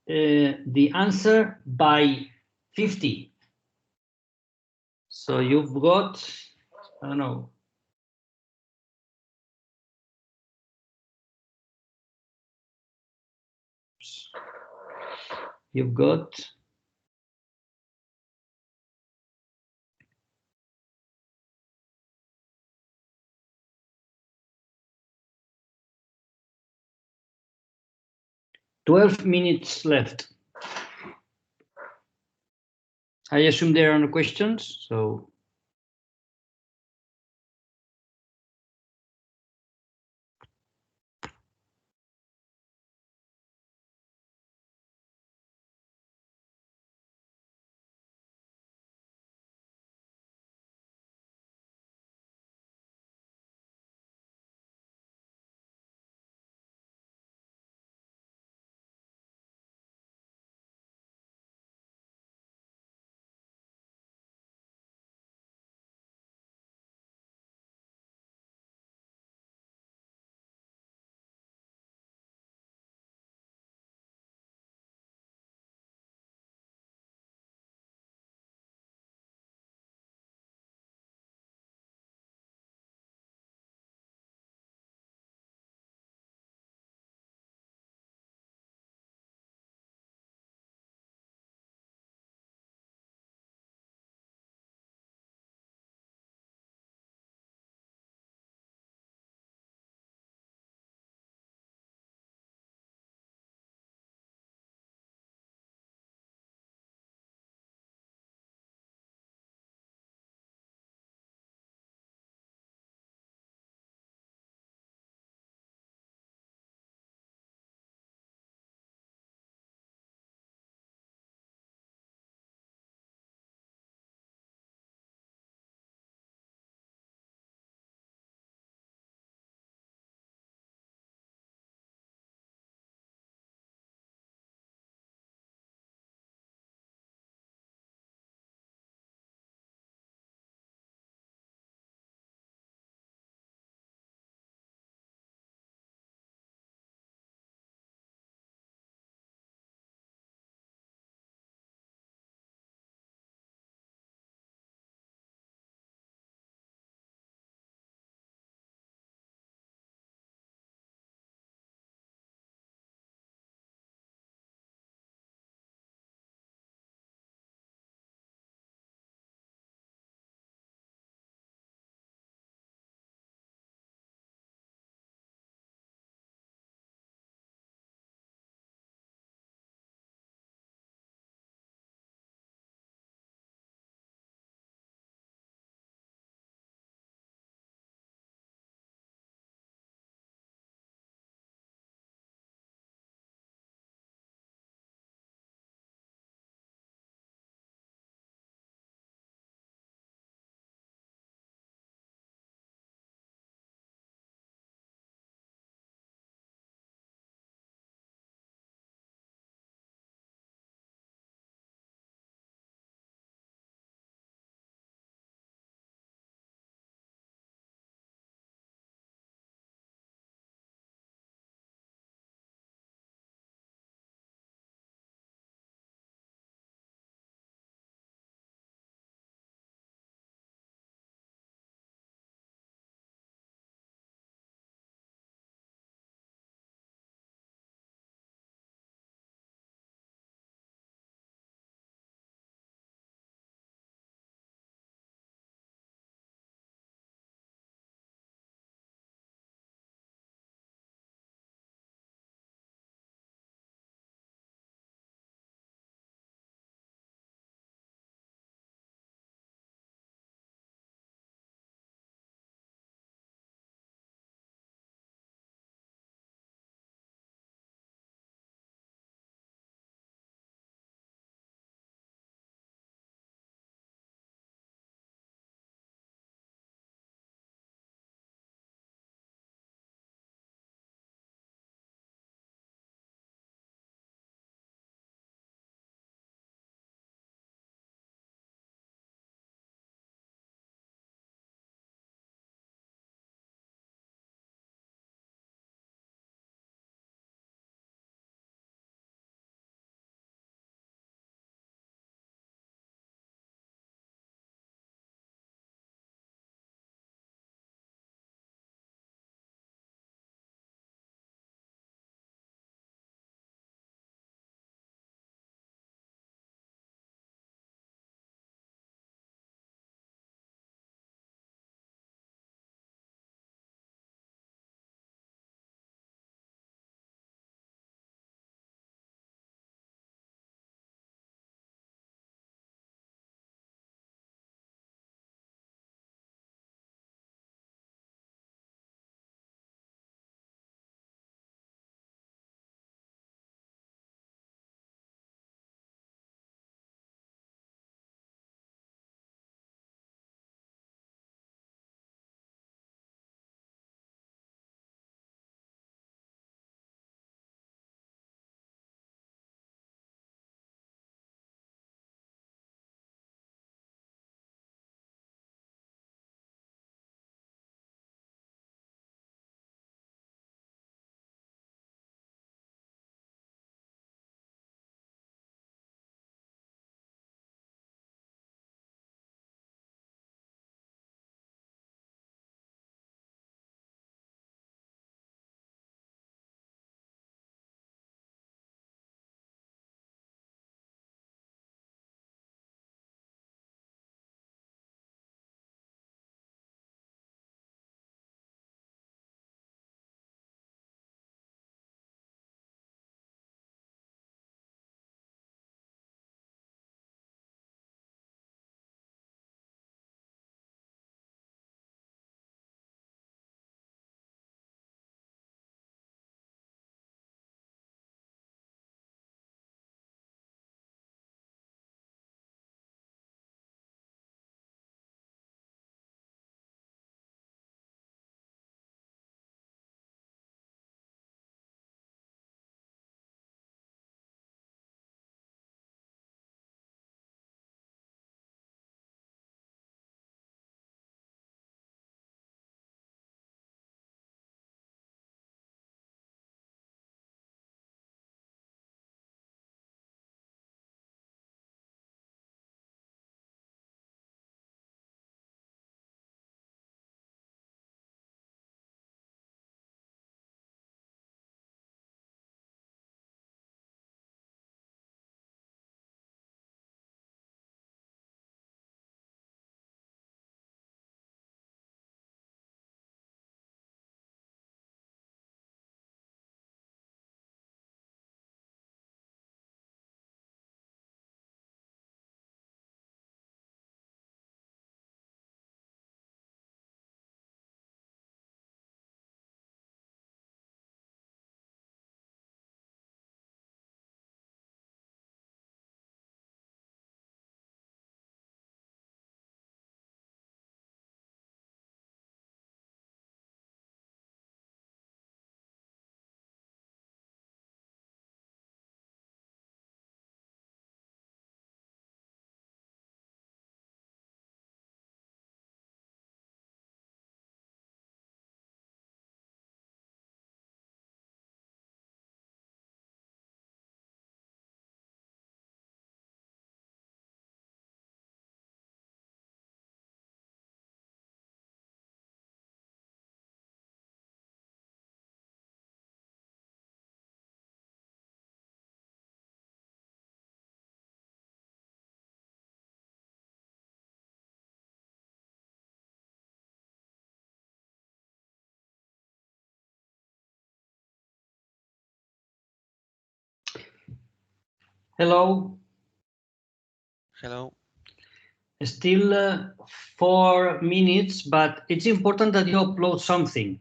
the answer by 50. So you've got, I don't know, you've got 12 minutes left. I assume there are no questions, so Hello. Hello. Still 4 minutes, but it's important that you upload something.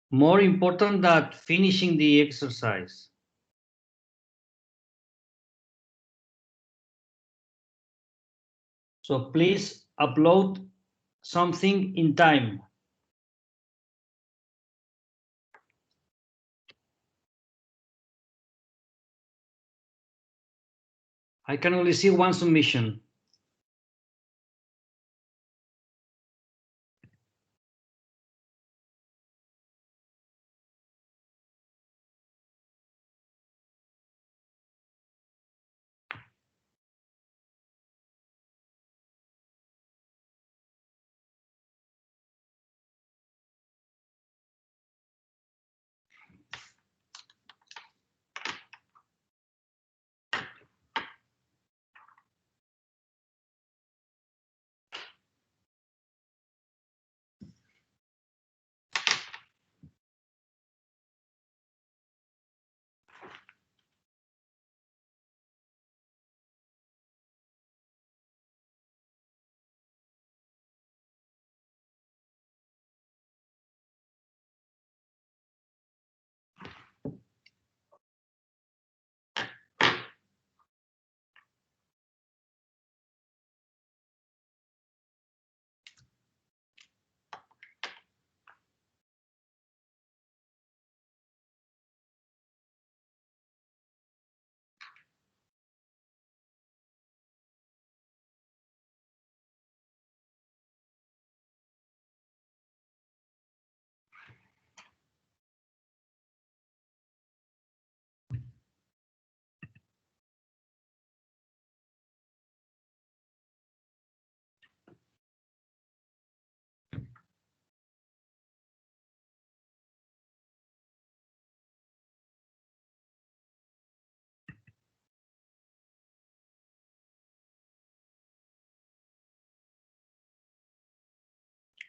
More important than finishing the exercise. So please upload something in time. I can only see one submission.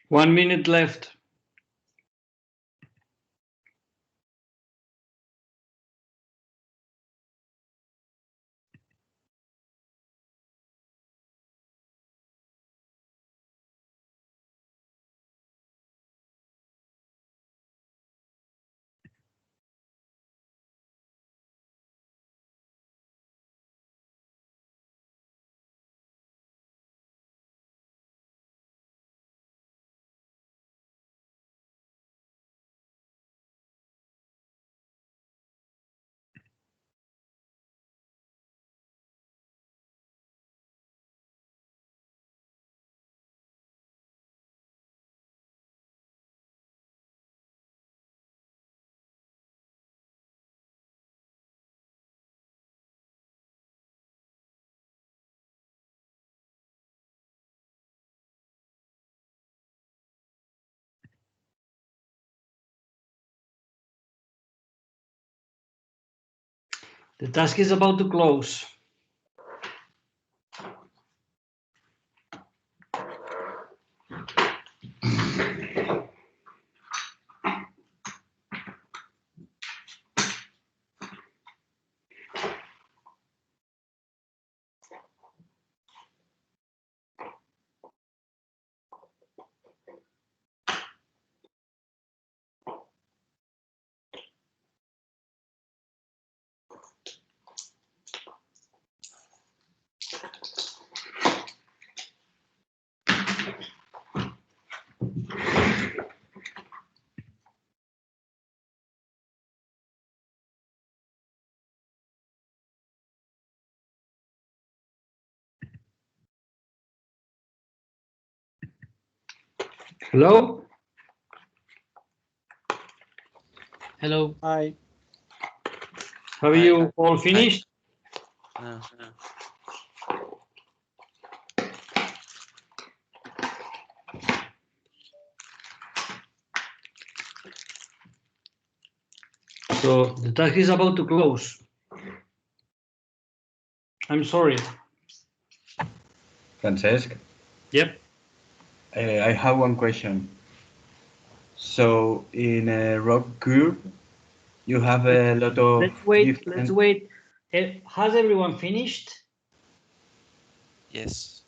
One minute left. The task is about to close. Hello? Hello. Hi. Have Hi. you all finished? No. So the task is about to close. I'm sorry. Francesc, Yep. I have one question. So in a rock curve, you have a lot of Let's wait. different. Let's wait Has everyone finished? Yes.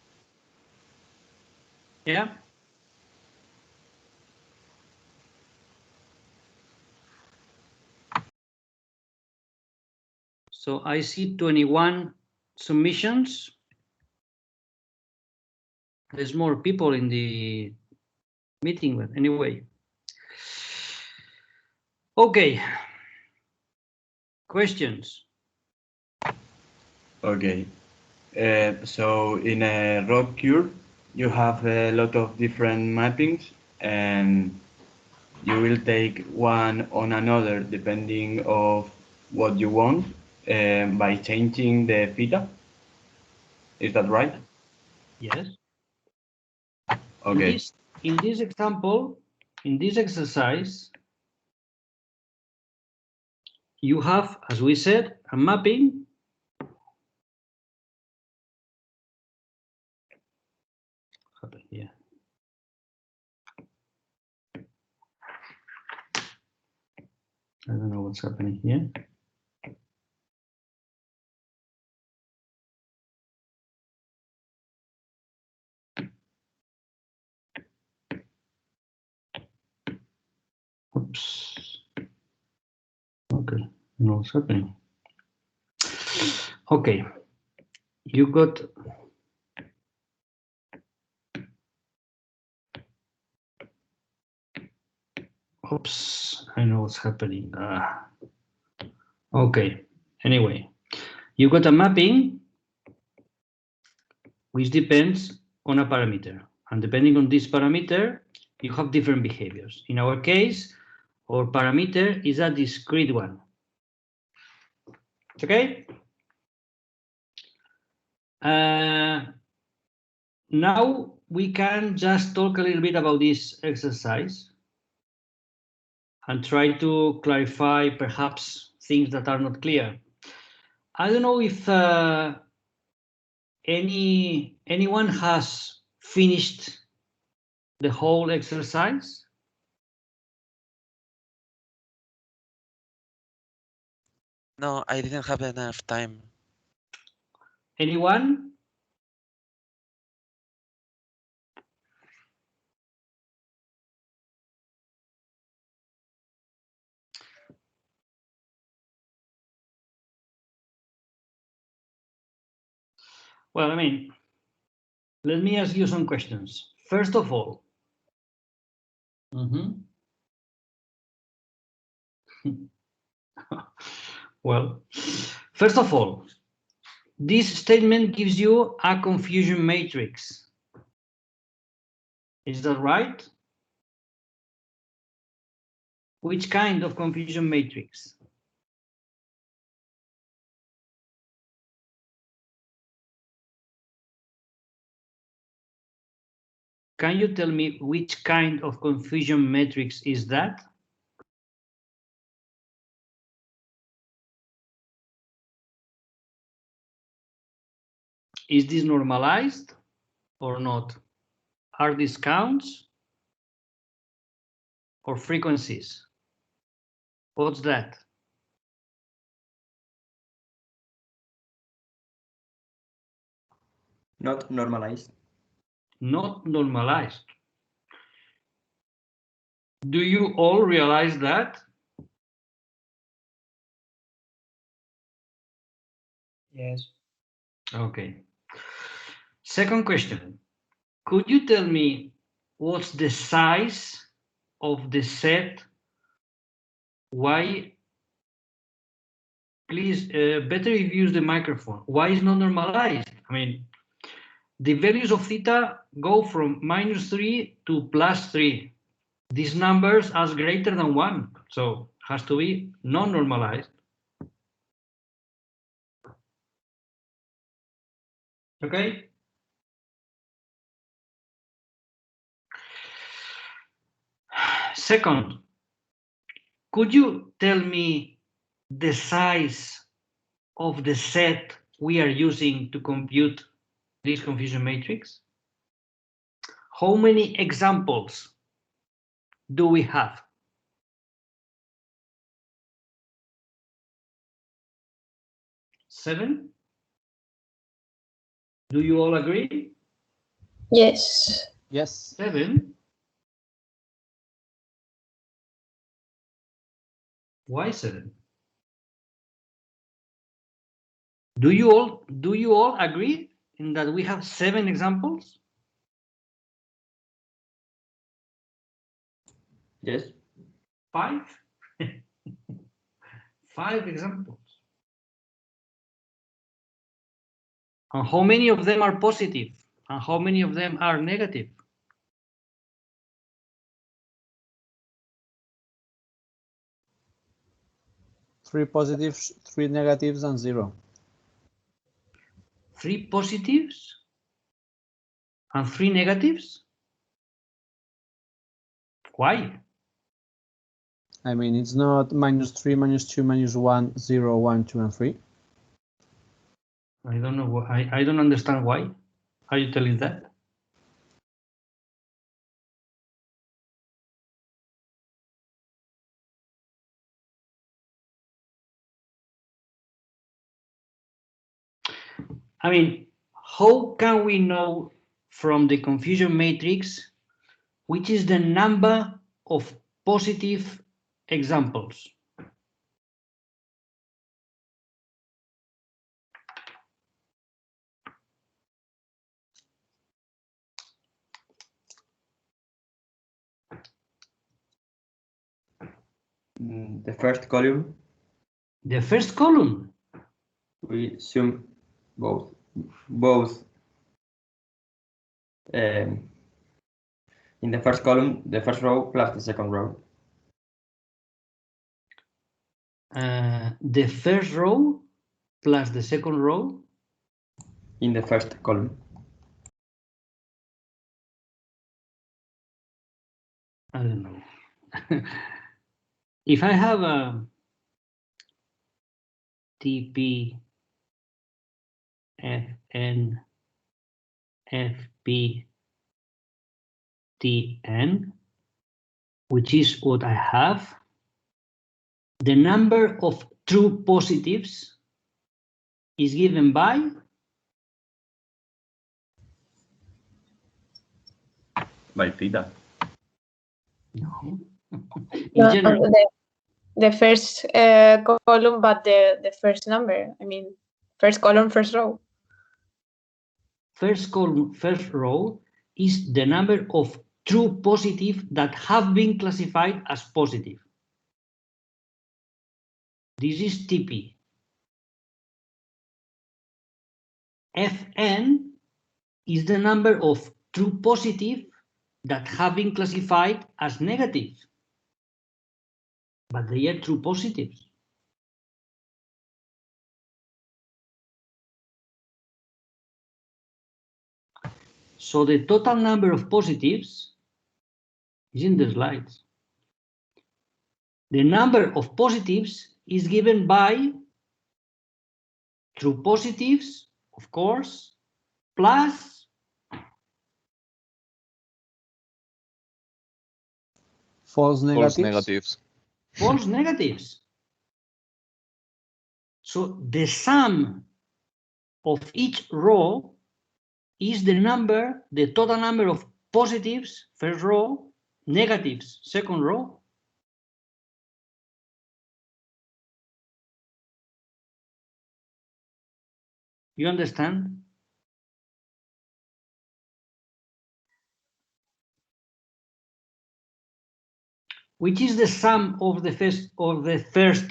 Yeah. So I see 21 submissions. There's more people in the meeting, but anyway. Okay. Questions? Okay. So in a rock cure, you have a lot of different mappings, and you will take one on another depending of what you want by changing the theta. Is that right? Yes. Okay. In this example, in this exercise, you have, as we said, a mapping. Yeah. I don't know what's happening here. Oops. Okay, no, what's happening? Okay, you got. Oops, I know what's happening. Okay, anyway, you got a mapping which depends on a parameter. And depending on this parameter, you have different behaviors. In our case, our parameter is a discrete one. Okay? Now we can just talk a little bit about this exercise and try to clarify perhaps things that are not clear. I don't know if anyone has finished the whole exercise. No, I didn't have enough time. Anyone? Well, I mean, let me ask you some questions. First of all, well, first of all, this statement gives you a confusion matrix. Is that right? Which kind of confusion matrix? Can you tell me which kind of confusion matrix is that? Is this normalized or not? Are these counts or frequencies? What's that? Not normalized. Not normalized. Do you all realize that? Yes. Okay. Second question. Could you tell me what's the size of the set Y? Please, better if you use the microphone. Y is not normalized. I mean, the values of theta go from -3 to +3. These numbers are greater than 1, so has to be non-normalized. Okay? Second, could you tell me the size of the set we are using to compute this confusion matrix? How many examples do we have? 7? Do you all agree? Yes. Yes. 7? Why 7? Do you all agree in that we have 7 examples? Yes. 5? 5 examples. And how many of them are positive? And how many of them are negative? Three positives, 3 negatives, and 0. 3 positives and 3 negatives? Why? I mean, it's not -3, -2, -1, 0, 1, 2, and 3. I don't know. I don't understand why. Are you telling that? I mean, how can we know from the confusion matrix which is the number of positive examples? The first column, The first column. we sum both in the first column, the first row plus the second row. The first row plus the second row. In the first column. I don't know. If I have a TP FN FP TN, which is what I have, the number of true positives is given by theta. no. In No, general, the first column, but the first number. I mean, first column, first row. first column, first row is the number of true positive that have been classified as positive. This is TP. Fn is the number of true positive that have been classified as negative, but they are true positives. So the total number of positives is in the slides. The number of positives is given by true positives, of course, plus False negatives. False negatives. false negatives. So the sum of each row is the total number of positives, first row, negatives, second row. You understand? Which is the sum of the first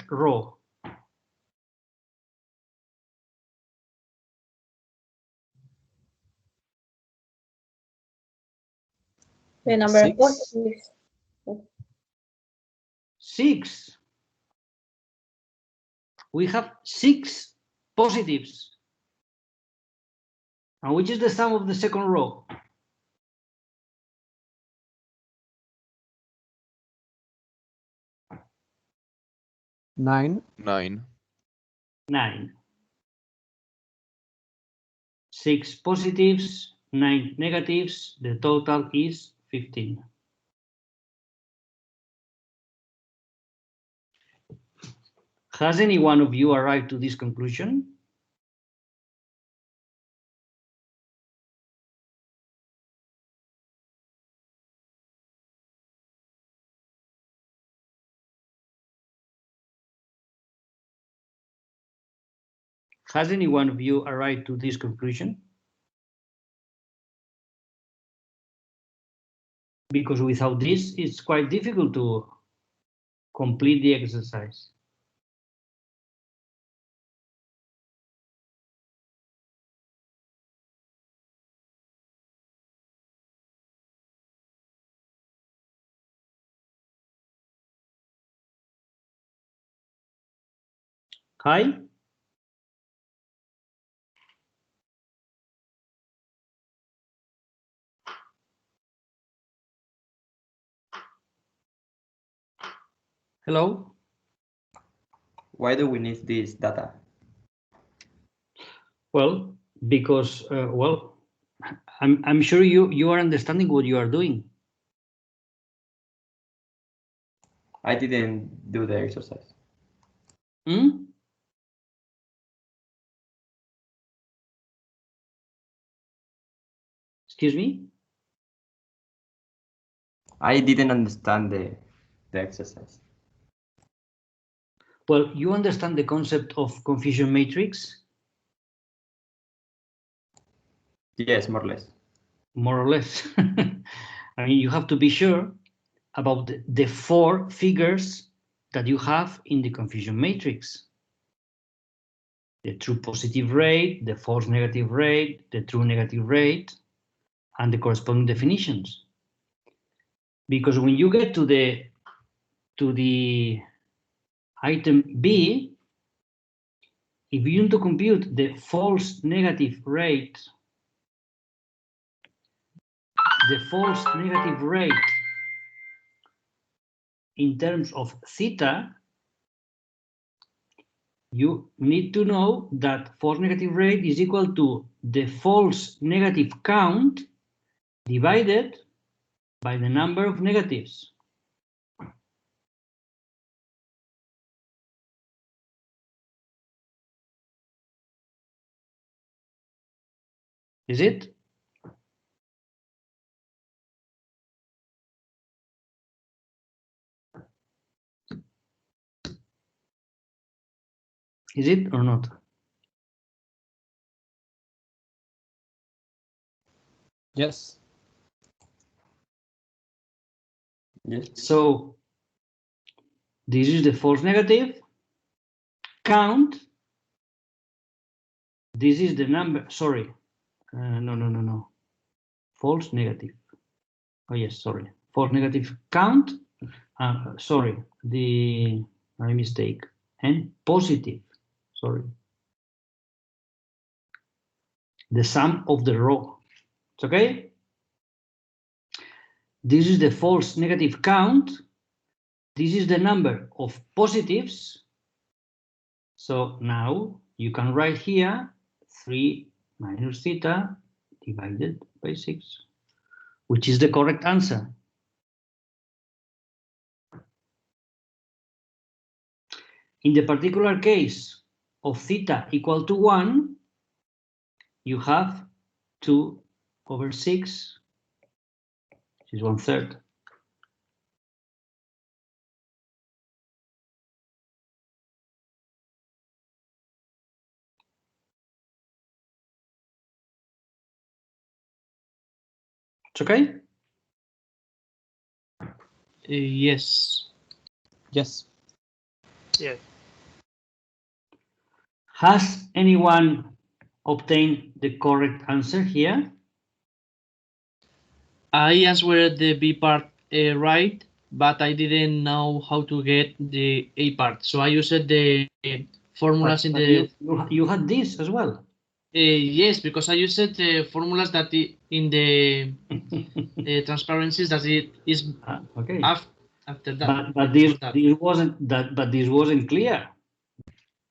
row? The number of 6. positives. 6. We have 6 positives. And which is the sum of the second row? 9. 9. 9. 6 positives, 9 negatives. The total is 15. Has any one of you arrived to this conclusion? Has any one of you arrived to this conclusion? Because without this, it's quite difficult to complete the exercise. Hi? Hello? Why do we need this data? Well, because, well, I'm sure you are understanding what you are doing. I didn't do the exercise. Hmm? Excuse me? I didn't understand the exercise. Well, you understand the concept of confusion matrix? Yes, more or less. More or less. I mean, you have to be sure about the 4 figures that you have in the confusion matrix. The true positive rate, the false negative rate, the true negative rate, and the corresponding definitions. Because when you get to the item B, if you want to compute the false negative rate, in terms of theta, you need to know that false negative rate is equal to the false negative count divided by the number of negatives. Is it? Is it or not? Yes. Yes. So this is the false negative count. This is the number, sorry. No. False negative. Oh yes, sorry. False negative count. Sorry, my mistake. And positive, sorry. The sum of the row. It's okay? This is the false negative count. This is the number of positives. So now you can write here 3 minus theta divided by 6, which is the correct answer. In the particular case of theta equal to 1, you have 2 over 6, which is 1/3. It's okay? Yes. Yes. Yes. Has anyone obtained the correct answer here? I answered the B part right, but I didn't know how to get the A part. So I used the formulas in the. You had this as well. Yes, because I used the formulas that in the transparencies that it is Okay. after that. But this wasn't clear.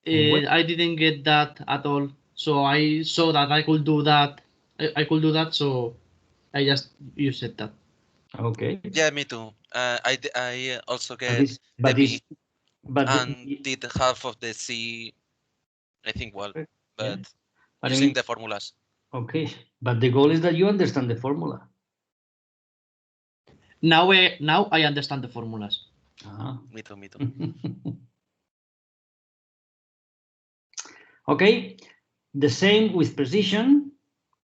I didn't get that at all. So I saw that I could do that. I could do that, so I just used that. Okay. Yeah, me too. I also get the B and did half of the C. I think well, but using the formulas. Okay, but the goal is that you understand the formula. Now I understand the formulas. Me too. Okay, the same with precision.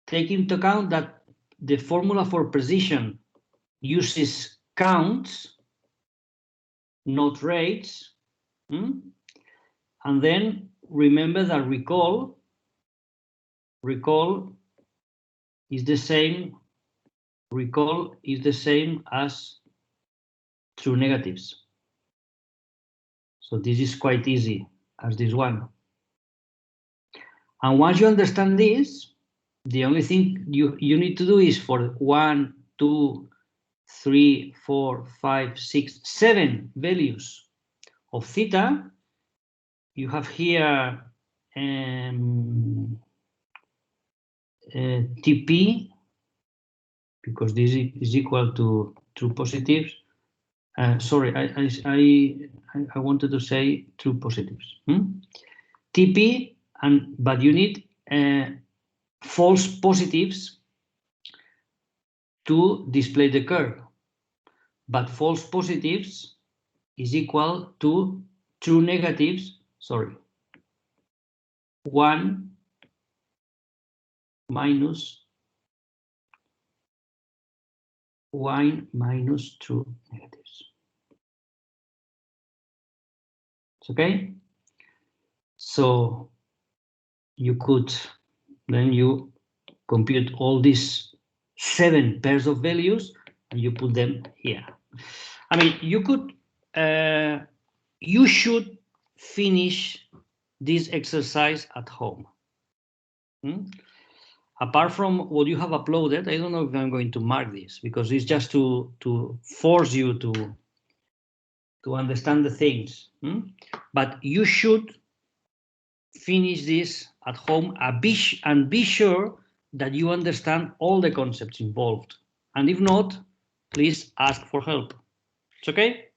Take into account that the formula for precision uses counts, not rates. And then remember that recall is the same. Recall is the same as true negatives. So this is quite easy as this one. And once you understand this, the only thing you need to do is for 1, 2, 3, 4, 5, 6, 7 values of theta. You have here TP, because this is equal to true positives. Sorry, I wanted to say true positives. TP, but you need false positives to display the curve. But false positives is equal to true negatives, sorry, 1 minus 1 minus true negatives. It's okay? So you could, then you compute all these 7 pairs of values and you put them here. I mean, you could, you should finish this exercise at home. Apart from what you have uploaded, I don't know if I'm going to mark this because it's just to force you to understand the things. But you should finish this at home and be sure that you understand all the concepts involved. And if not, please ask for help. It's okay?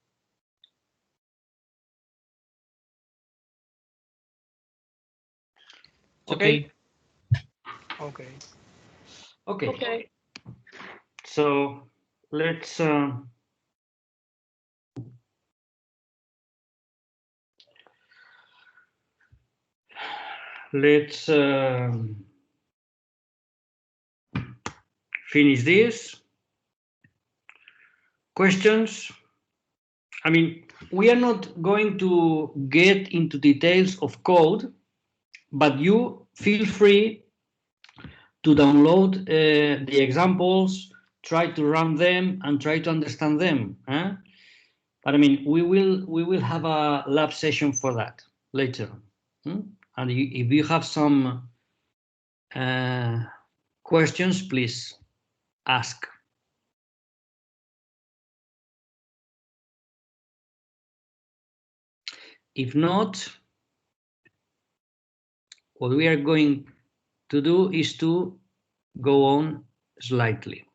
Okay. Okay. Okay. Okay. So let's finish this. Questions? I mean, we are not going to get into details of code, but you feel free to download the examples, try to run them, and try to understand them. But I mean, we will have a lab session for that later. And if you have some questions, please ask. If not, what we are going to do is to go on slightly.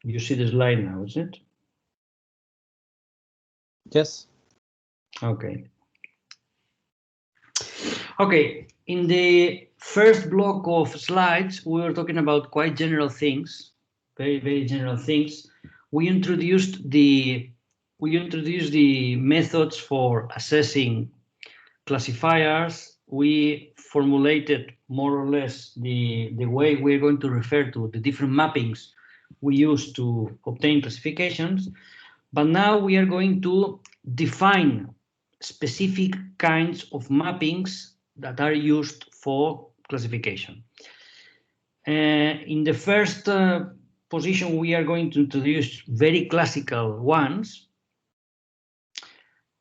You see the slide now, is it? Yes. Okay. Okay, in the first block of slides, we were talking about quite general things, very, very general things. We introduced the methods for assessing classifiers. We formulated more or less the way we're going to refer to the different mappings we use to obtain classifications. But now we are going to define specific kinds of mappings that are used for classification. In the first position, we are going to introduce very classical ones.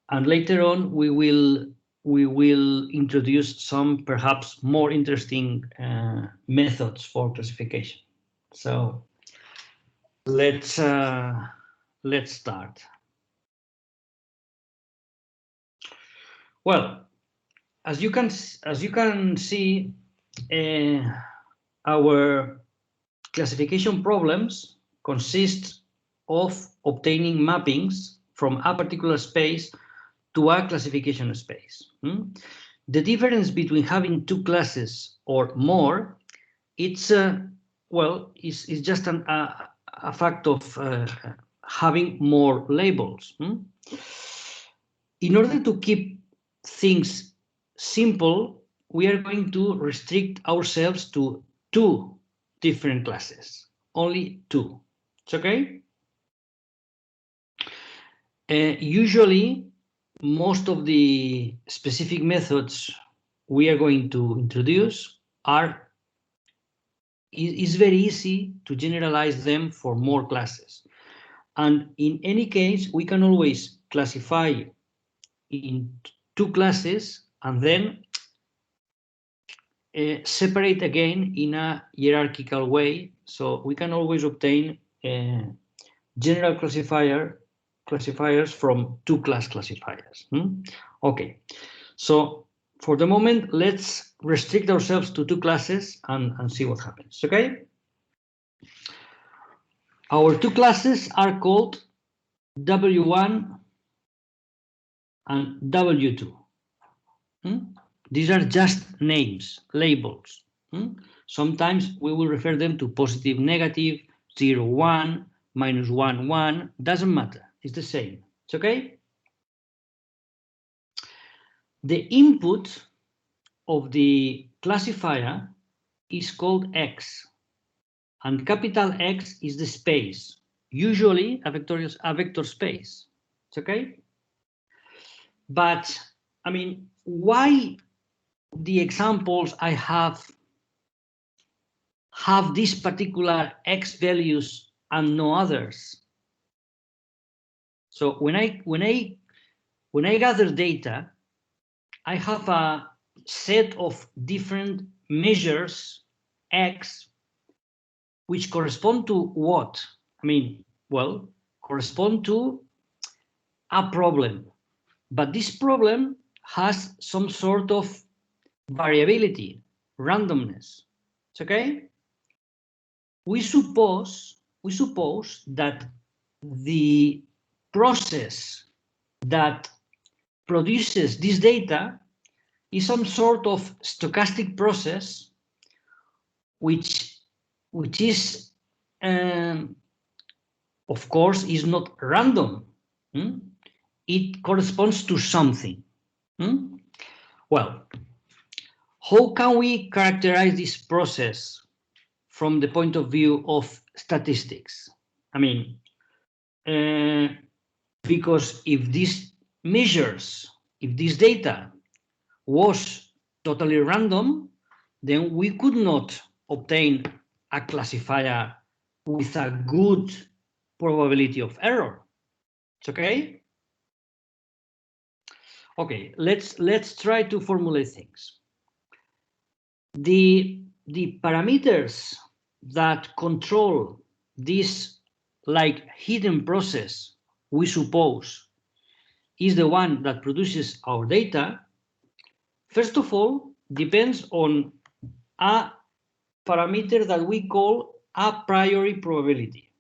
And later on, we will introduce some perhaps more interesting methods for classification. So let's start. Well, as you can see, our classification problems consist of obtaining mappings from a particular space to a classification space. the difference between having two classes or more, it's well, it's just a fact of having more labels. In order to keep things simple, we are going to restrict ourselves to two different classes, only two. It's okay? Usually, most of the specific methods we are going to introduce is very easy to generalize them for more classes. And in any case, we can always classify in two classes and then separate again in a hierarchical way. So we can always obtain general classifiers from two-class classifiers. Okay, so for the moment, let's restrict ourselves to two classes and see what happens, okay? Our two classes are called W1 and W2. These are just names, labels. Sometimes we will refer them to positive, negative, 0, 1, minus 1, 1. Doesn't matter. It's the same. It's okay? The input of the classifier is called X. And capital X is the space, usually a vector space. It's okay? But, I mean, why the examples I have this particular X values and no others? So when I gather data, I have a set of different measures X which correspond to what? I mean, well, correspond to a problem. But this problem has some sort of variability, randomness. It's okay? We suppose that the process that produces this data is some sort of stochastic process which is, of course, is not random. It corresponds to something. Well, how can we characterize this process from the point of view of statistics? I mean, because if these measures, if this data was totally random, then we could not obtain a classifier with a good probability of error. It's okay? Okay, let's try to formulate things. The parameters that control this like hidden process, we suppose, is the one that produces our data. First of all, depends on a parameter that we call a priori probability.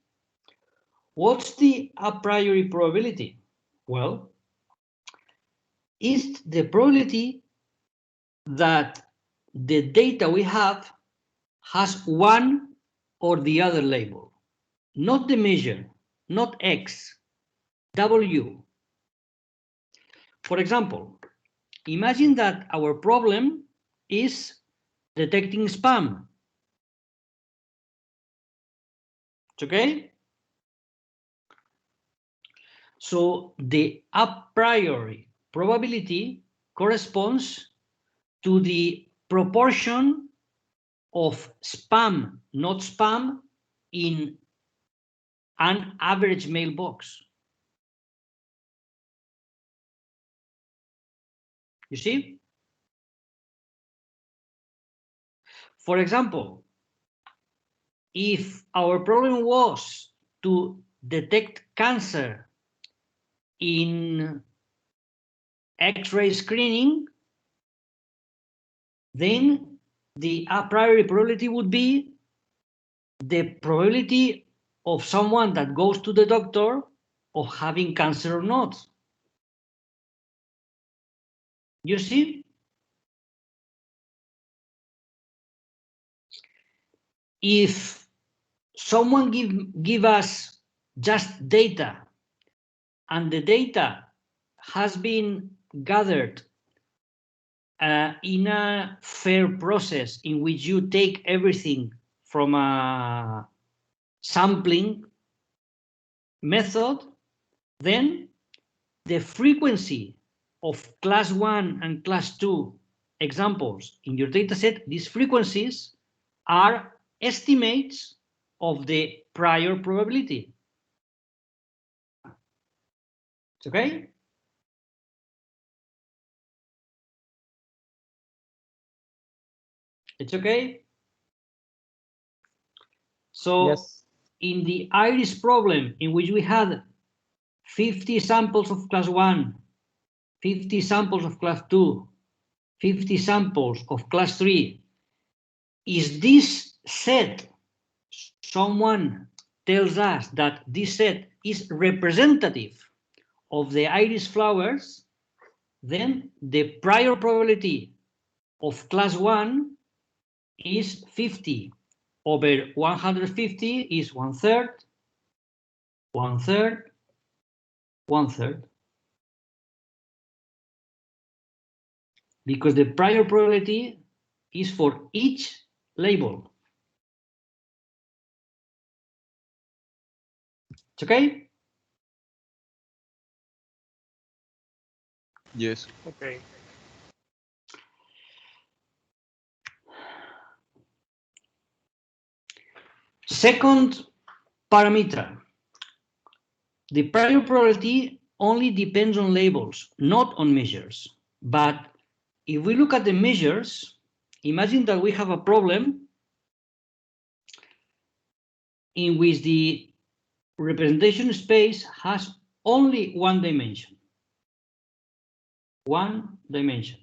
What's the a priori probability? Well, it's the probability that the data we have has one or the other label, not the measure, not X, W. For example, imagine that our problem is detecting spam. It's okay? So the a priori probability corresponds to the proportion of spam, not spam, in an average mailbox. You see? For example, if our problem was to detect cancer in X-ray screening, then the a priori probability would be the probability of someone that goes to the doctor of having cancer or not. You see? if someone give us just data, and the data has been gathered in a fair process in which you take everything from a sampling method, then the frequency of class 1 and class 2 examples in your dataset, these frequencies are estimates of the prior probability. It's okay? It's okay? So yes. In the iris problem, in which we had 50 samples of class 1, 50 samples of class 2, 50 samples of class 3, is this set, someone tells us that this set is representative of the iris flowers, then the prior probability of class 1 is 50 over 150 is 1/3, 1/3, 1/3. Because the prior probability is for each label. It's okay? Yes. Okay. Second parameter. The prior probability only depends on labels, not on measures. But if we look at the measures, imagine that we have a problem in which the representation space has only one dimension. One dimension.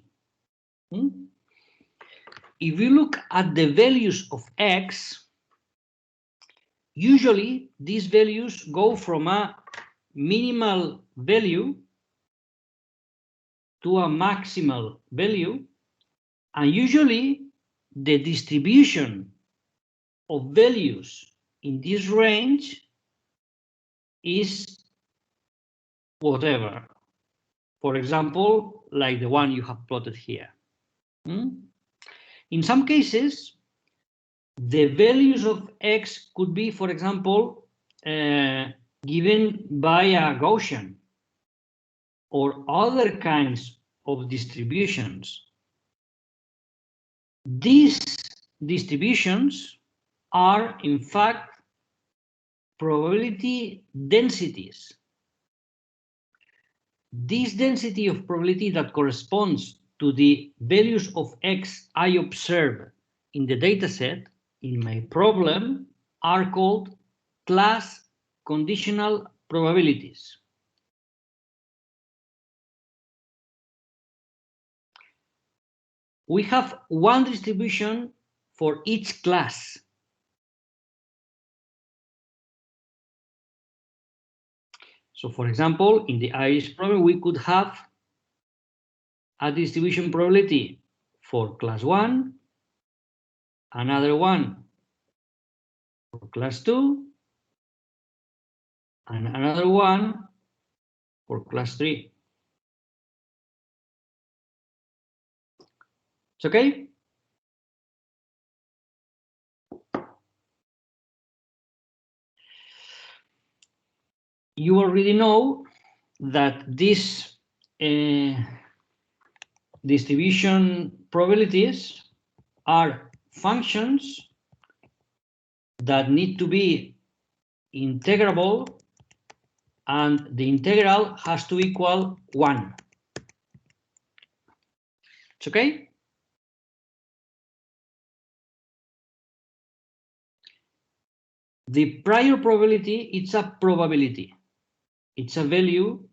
If you look at the values of X, usually these values go from a minimal value to a maximal value, and usually the distribution of values in this range is whatever. For example, like the one you have plotted here. In some cases, the values of X could be, for example, given by a Gaussian or other kinds of distributions. These distributions are, in fact, probability densities. This density of probability that corresponds to the values of X I observe in the dataset in my problem are called class conditional probabilities. We have one distribution for each class. So, for example, in the iris problem, we could have a distribution probability for class 1, another one for class 2, and another one for class 3. It's okay? You already know that these distribution probabilities are functions that need to be integrable, and the integral has to equal 1. It's okay? The prior probability, it's a probability. It's a value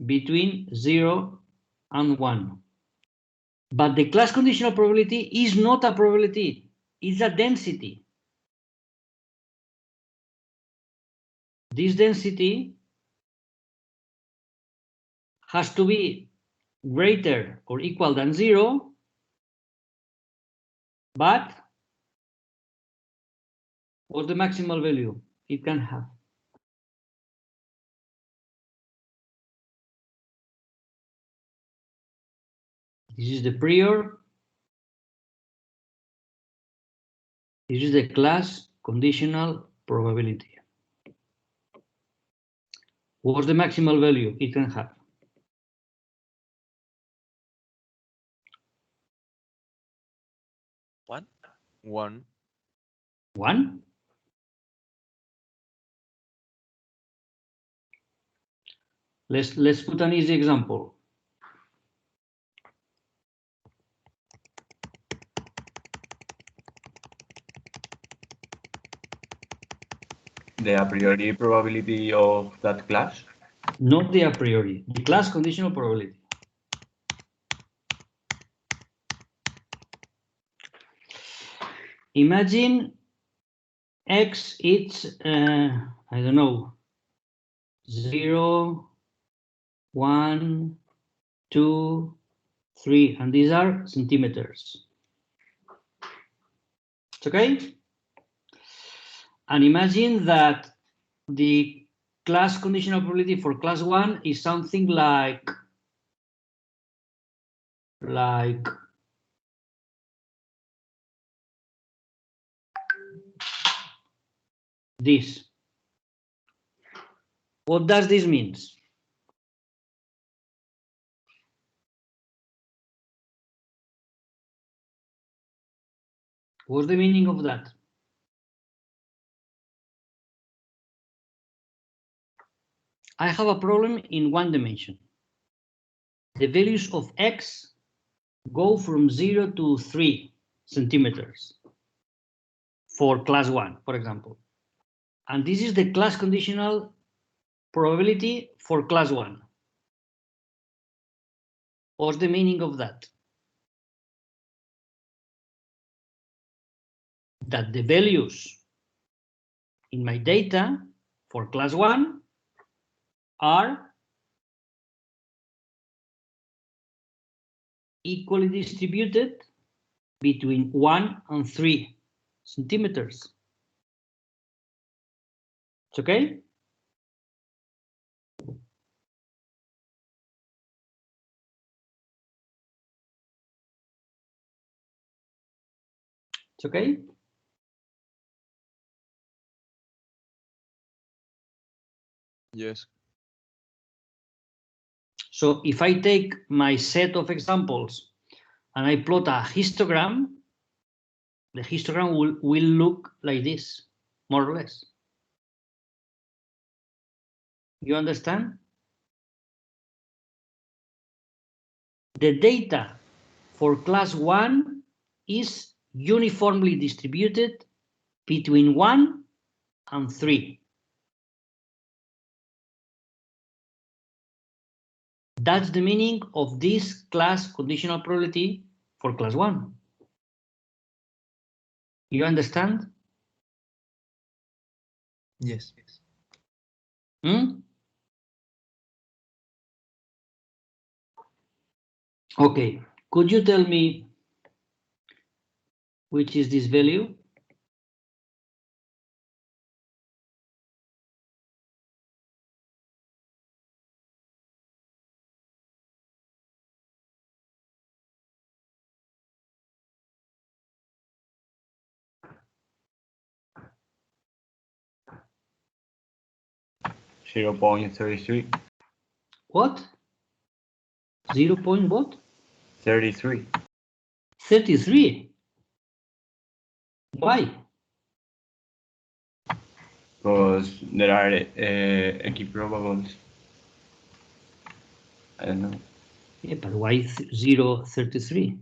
between 0 and 1. But the class conditional probability is not a probability, it's a density. This density has to be greater or equal than 0, but What's the maximal value it can have? This is the prior. This is the class conditional probability. What's the maximal value it can have? One. One. One? Let's put an easy example. The a priori probability of that class? Not the a priori, the class conditional probability. Imagine X, it's, I don't know, 0, 1, 2, 3, and these are centimeters. It's okay? And imagine that the class conditional probability for class 1 is something like this. What does this mean? What's the meaning of that? I have a problem in one dimension. The values of X go from 0 to 3 centimeters for class 1, for example. And this is the class conditional probability for class 1. What's the meaning of that? That the values in my data for class 1 are equally distributed between 1 and 3 centimeters. It's okay? It's okay? Yes. So if I take my set of examples and I plot a histogram, the histogram will look like this, more or less. You understand? The data for class 1 is uniformly distributed between 1 and 3. That's the meaning of this class conditional probability for class 1. You understand? Yes. Okay, could you tell me which is this value? .33. What? 0. What? 33. 33. Why? Because there are equiprobables. I don't know. Yeah, but why 0, 33?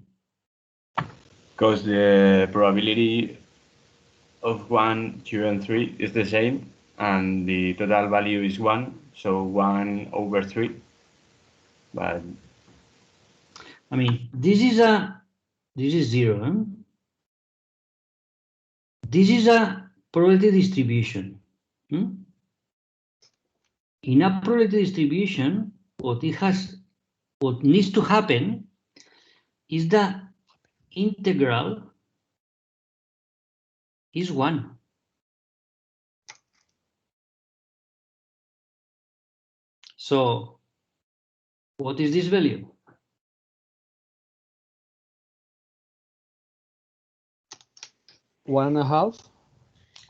Because the probability of 1, 2, and 3 is the same, and the total value is 1, so 1 over 3. But I mean, this is 0. Huh? This is a probability distribution. In a probability distribution, what needs to happen is the integral is 1. So what is this value? 1.5.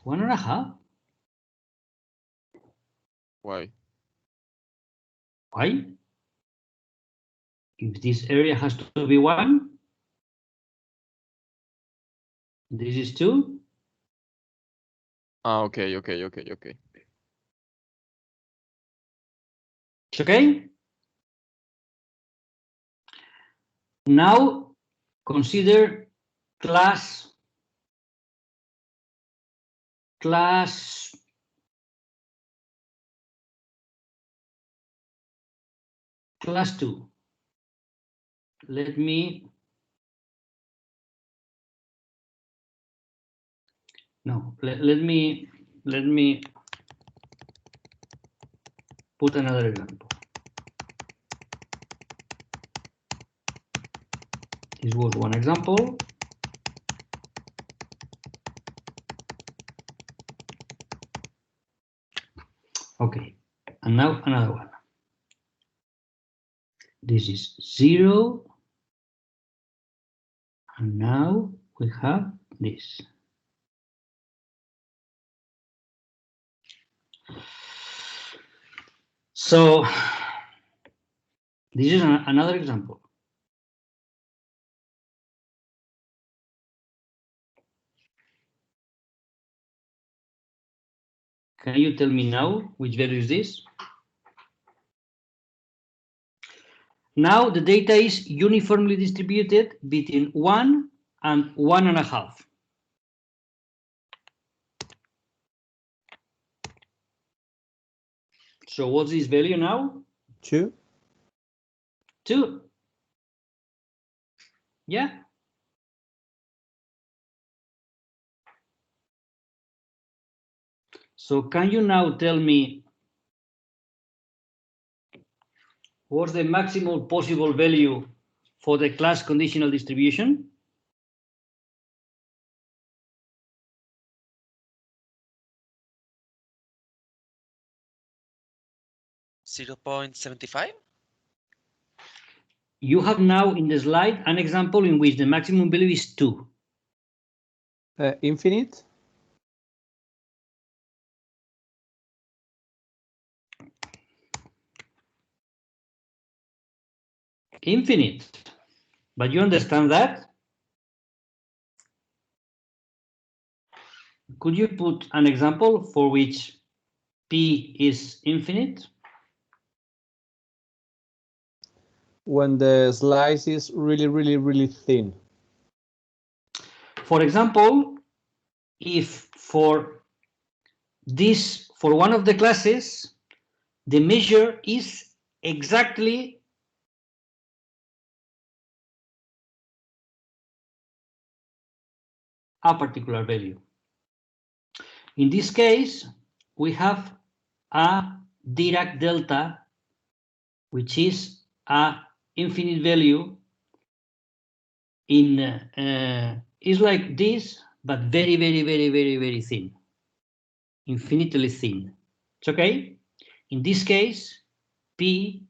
1.5. Why? Why? If this area has to be 1, this is 2. Ah, okay. It's okay? Now consider class 2. Let me put another example. This was one example. Okay, and now another one. This is 0. And now we have this. So this is another example. Can you tell me now which value is this? Now the data is uniformly distributed between 1 and 1.5. So what's this value now? 2. 2. Yeah. So can you now tell me what's the maximum possible value for the class conditional distribution? 0.75? You have now in the slide an example in which the maximum value is 2. Infinite? Infinite. But you understand that? Could you put an example for which P is infinite? When the slice is really thin. For example, if for one of the classes, the measure is exactly a particular value. In this case, we have a Dirac delta, which is a infinite value in is like this, but very thin, infinitely thin. It's okay. In this case, P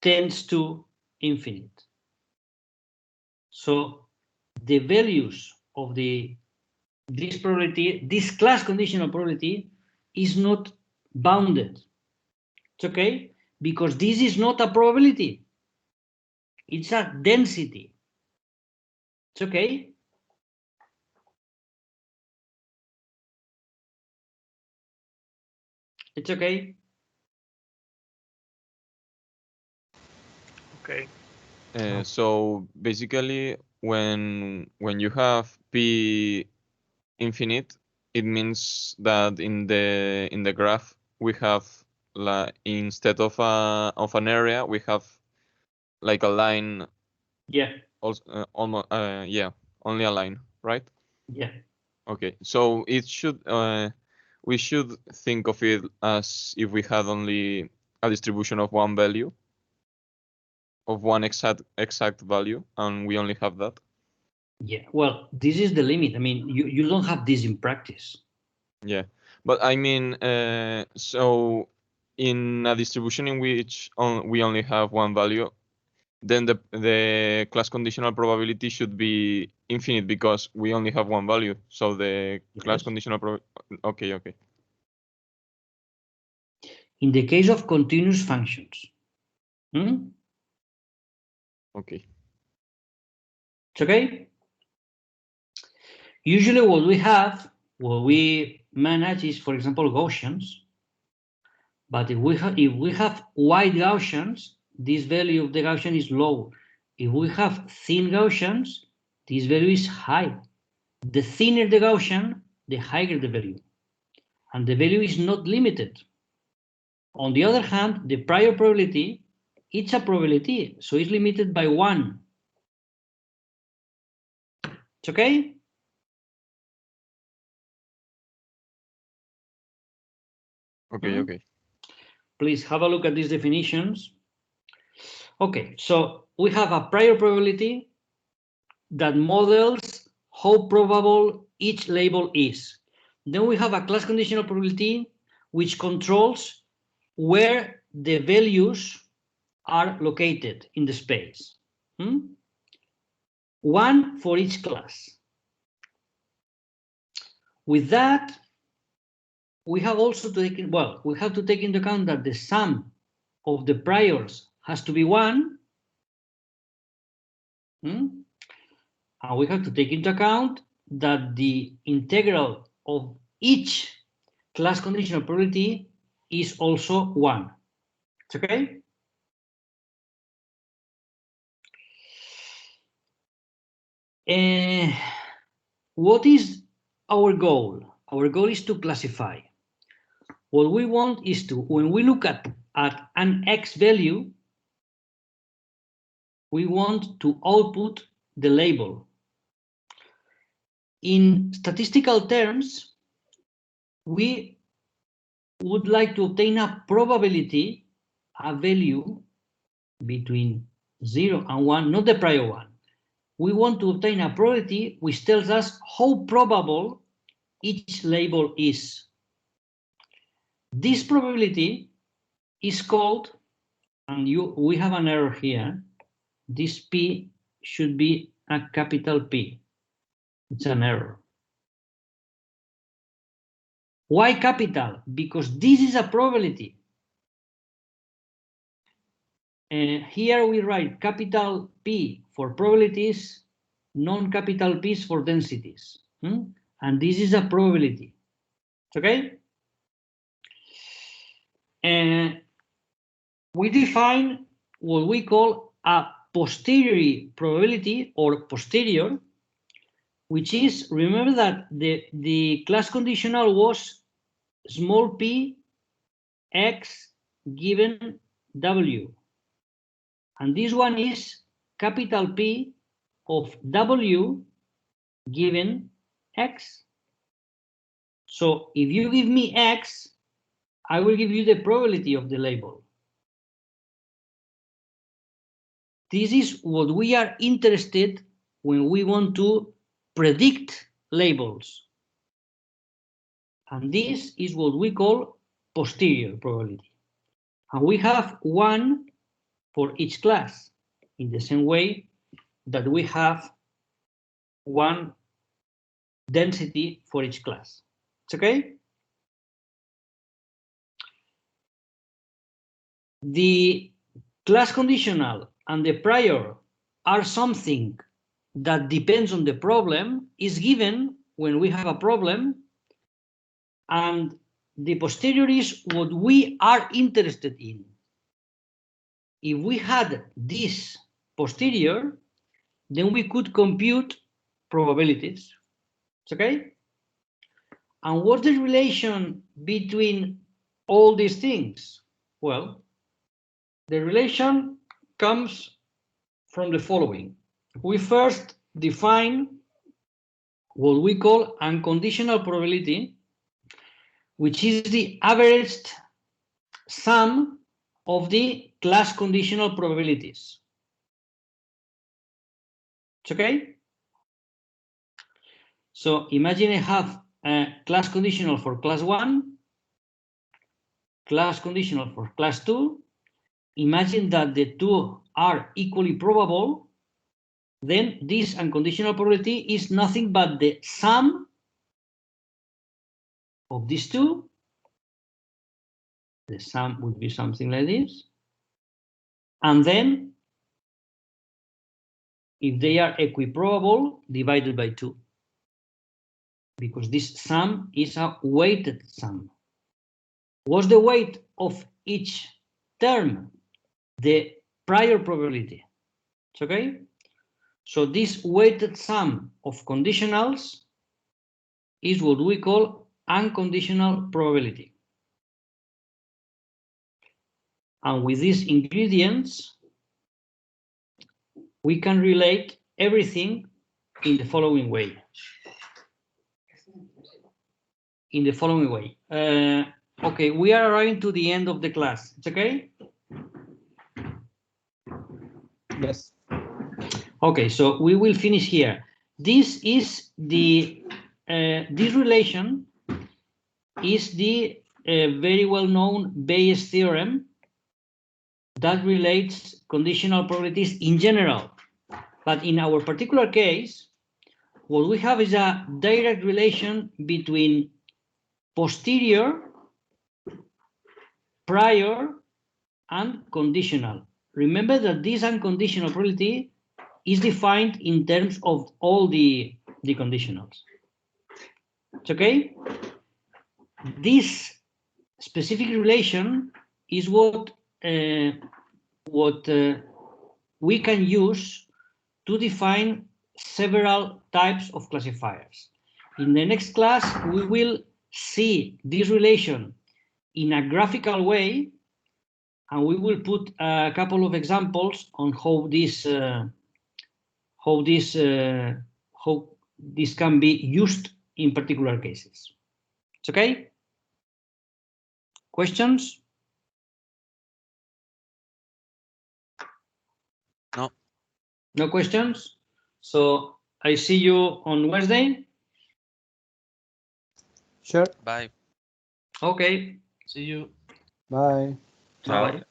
tends to infinite. So the values of this probability, this class conditional probability, is not bounded. It's okay, because this is not a probability. It's a density. It's okay. It's okay. Okay. So basically, when you have P infinite, it means that in the graph we have instead of an area, we have like a line. Yeah. Also, almost yeah, only a line, right? Yeah. Okay, so it should we should think of it as if we had only a distribution of one value, of one exact value, and we only have that. Yeah, well, this is the limit. I mean, you don't have this in practice. Yeah, but I mean, so in a distribution in which we only have one value, then the class conditional probability should be infinite because we only have one value. So the class conditional okay. In the case of continuous functions. Okay. It's okay? Usually what we manage is, for example, Gaussians. But if we have wide Gaussians, this value of the Gaussian is low. If we have thin Gaussians, this value is high. The thinner the Gaussian, the higher the value. And the value is not limited. On the other hand, the prior probability, it's a probability, so it's limited by 1. It's okay? Okay. Please have a look at these definitions. Okay, so we have a prior probability that models how probable each label is. Then we have a class conditional probability which controls where the values are located in the space. One for each class. With that, we have also to take we have to take into account that the sum of the priors has to be 1. And we have to take into account that the integral of each class conditional probability is also 1. It's okay? What is our goal? Our goal is to classify. What we want is to, when we look at an X value, we want to output the label. In statistical terms, we would like to obtain a probability, a value between 0 and 1, not the prior one. We want to obtain a probability which tells us how probable each label is. This probability is called, and we have an error here, this P should be a capital P. It's an error. Why capital? Because this is a probability. Here we write capital P for probabilities, non-capital P's for densities. And this is a probability. Okay? We define what we call a posteriori probability or posterior, which is, remember that the class conditional was small p x given w. And this one is capital P of w given x. So if you give me x, I will give you the probability of the label. This is what we are interested in when we want to predict labels. And this is what we call posterior probability. And we have 1 for each class, in the same way that we have 1 density for each class. It's okay? The class conditional and the prior are something that depends on the problem, is given when we have a problem, and the posterior is what we are interested in. If we had this posterior, then we could compute probabilities. It's okay? And what's the relation between all these things? Well, the relation comes from the following. We first define what we call unconditional probability, which is the averaged sum of the class conditional probabilities. It's okay? So imagine I have a class conditional for class 1 class conditional for class 2, imagine that the two are equally probable, then this unconditional probability is nothing but the sum of these two. The sum would be something like this. And then, if they are equiprobable, divided by 2. Because this sum is a weighted sum. What's the weight of each term? The prior probability. It's okay? So this weighted sum of conditionals is what we call unconditional probability. And with these ingredients, we can relate everything in the following way. Okay, we are arriving to the end of the class. It's okay? Yes. Okay, so we will finish here. This is the this relation is the very well-known Bayes theorem that relates conditional probabilities in general. But in our particular case, what we have is a direct relation between posterior, prior, and conditional. Remember that this unconditional probability is defined in terms of all the conditionals. It's okay? This specific relation is what we can use to define several types of classifiers. In the next class, we will see this relation in a graphical way, and we will put a couple of examples on how this can be used in particular cases. It's okay? Questions? No. No questions? So I see you on Wednesday. Sure. Bye. Okay. See you. Bye. Bye.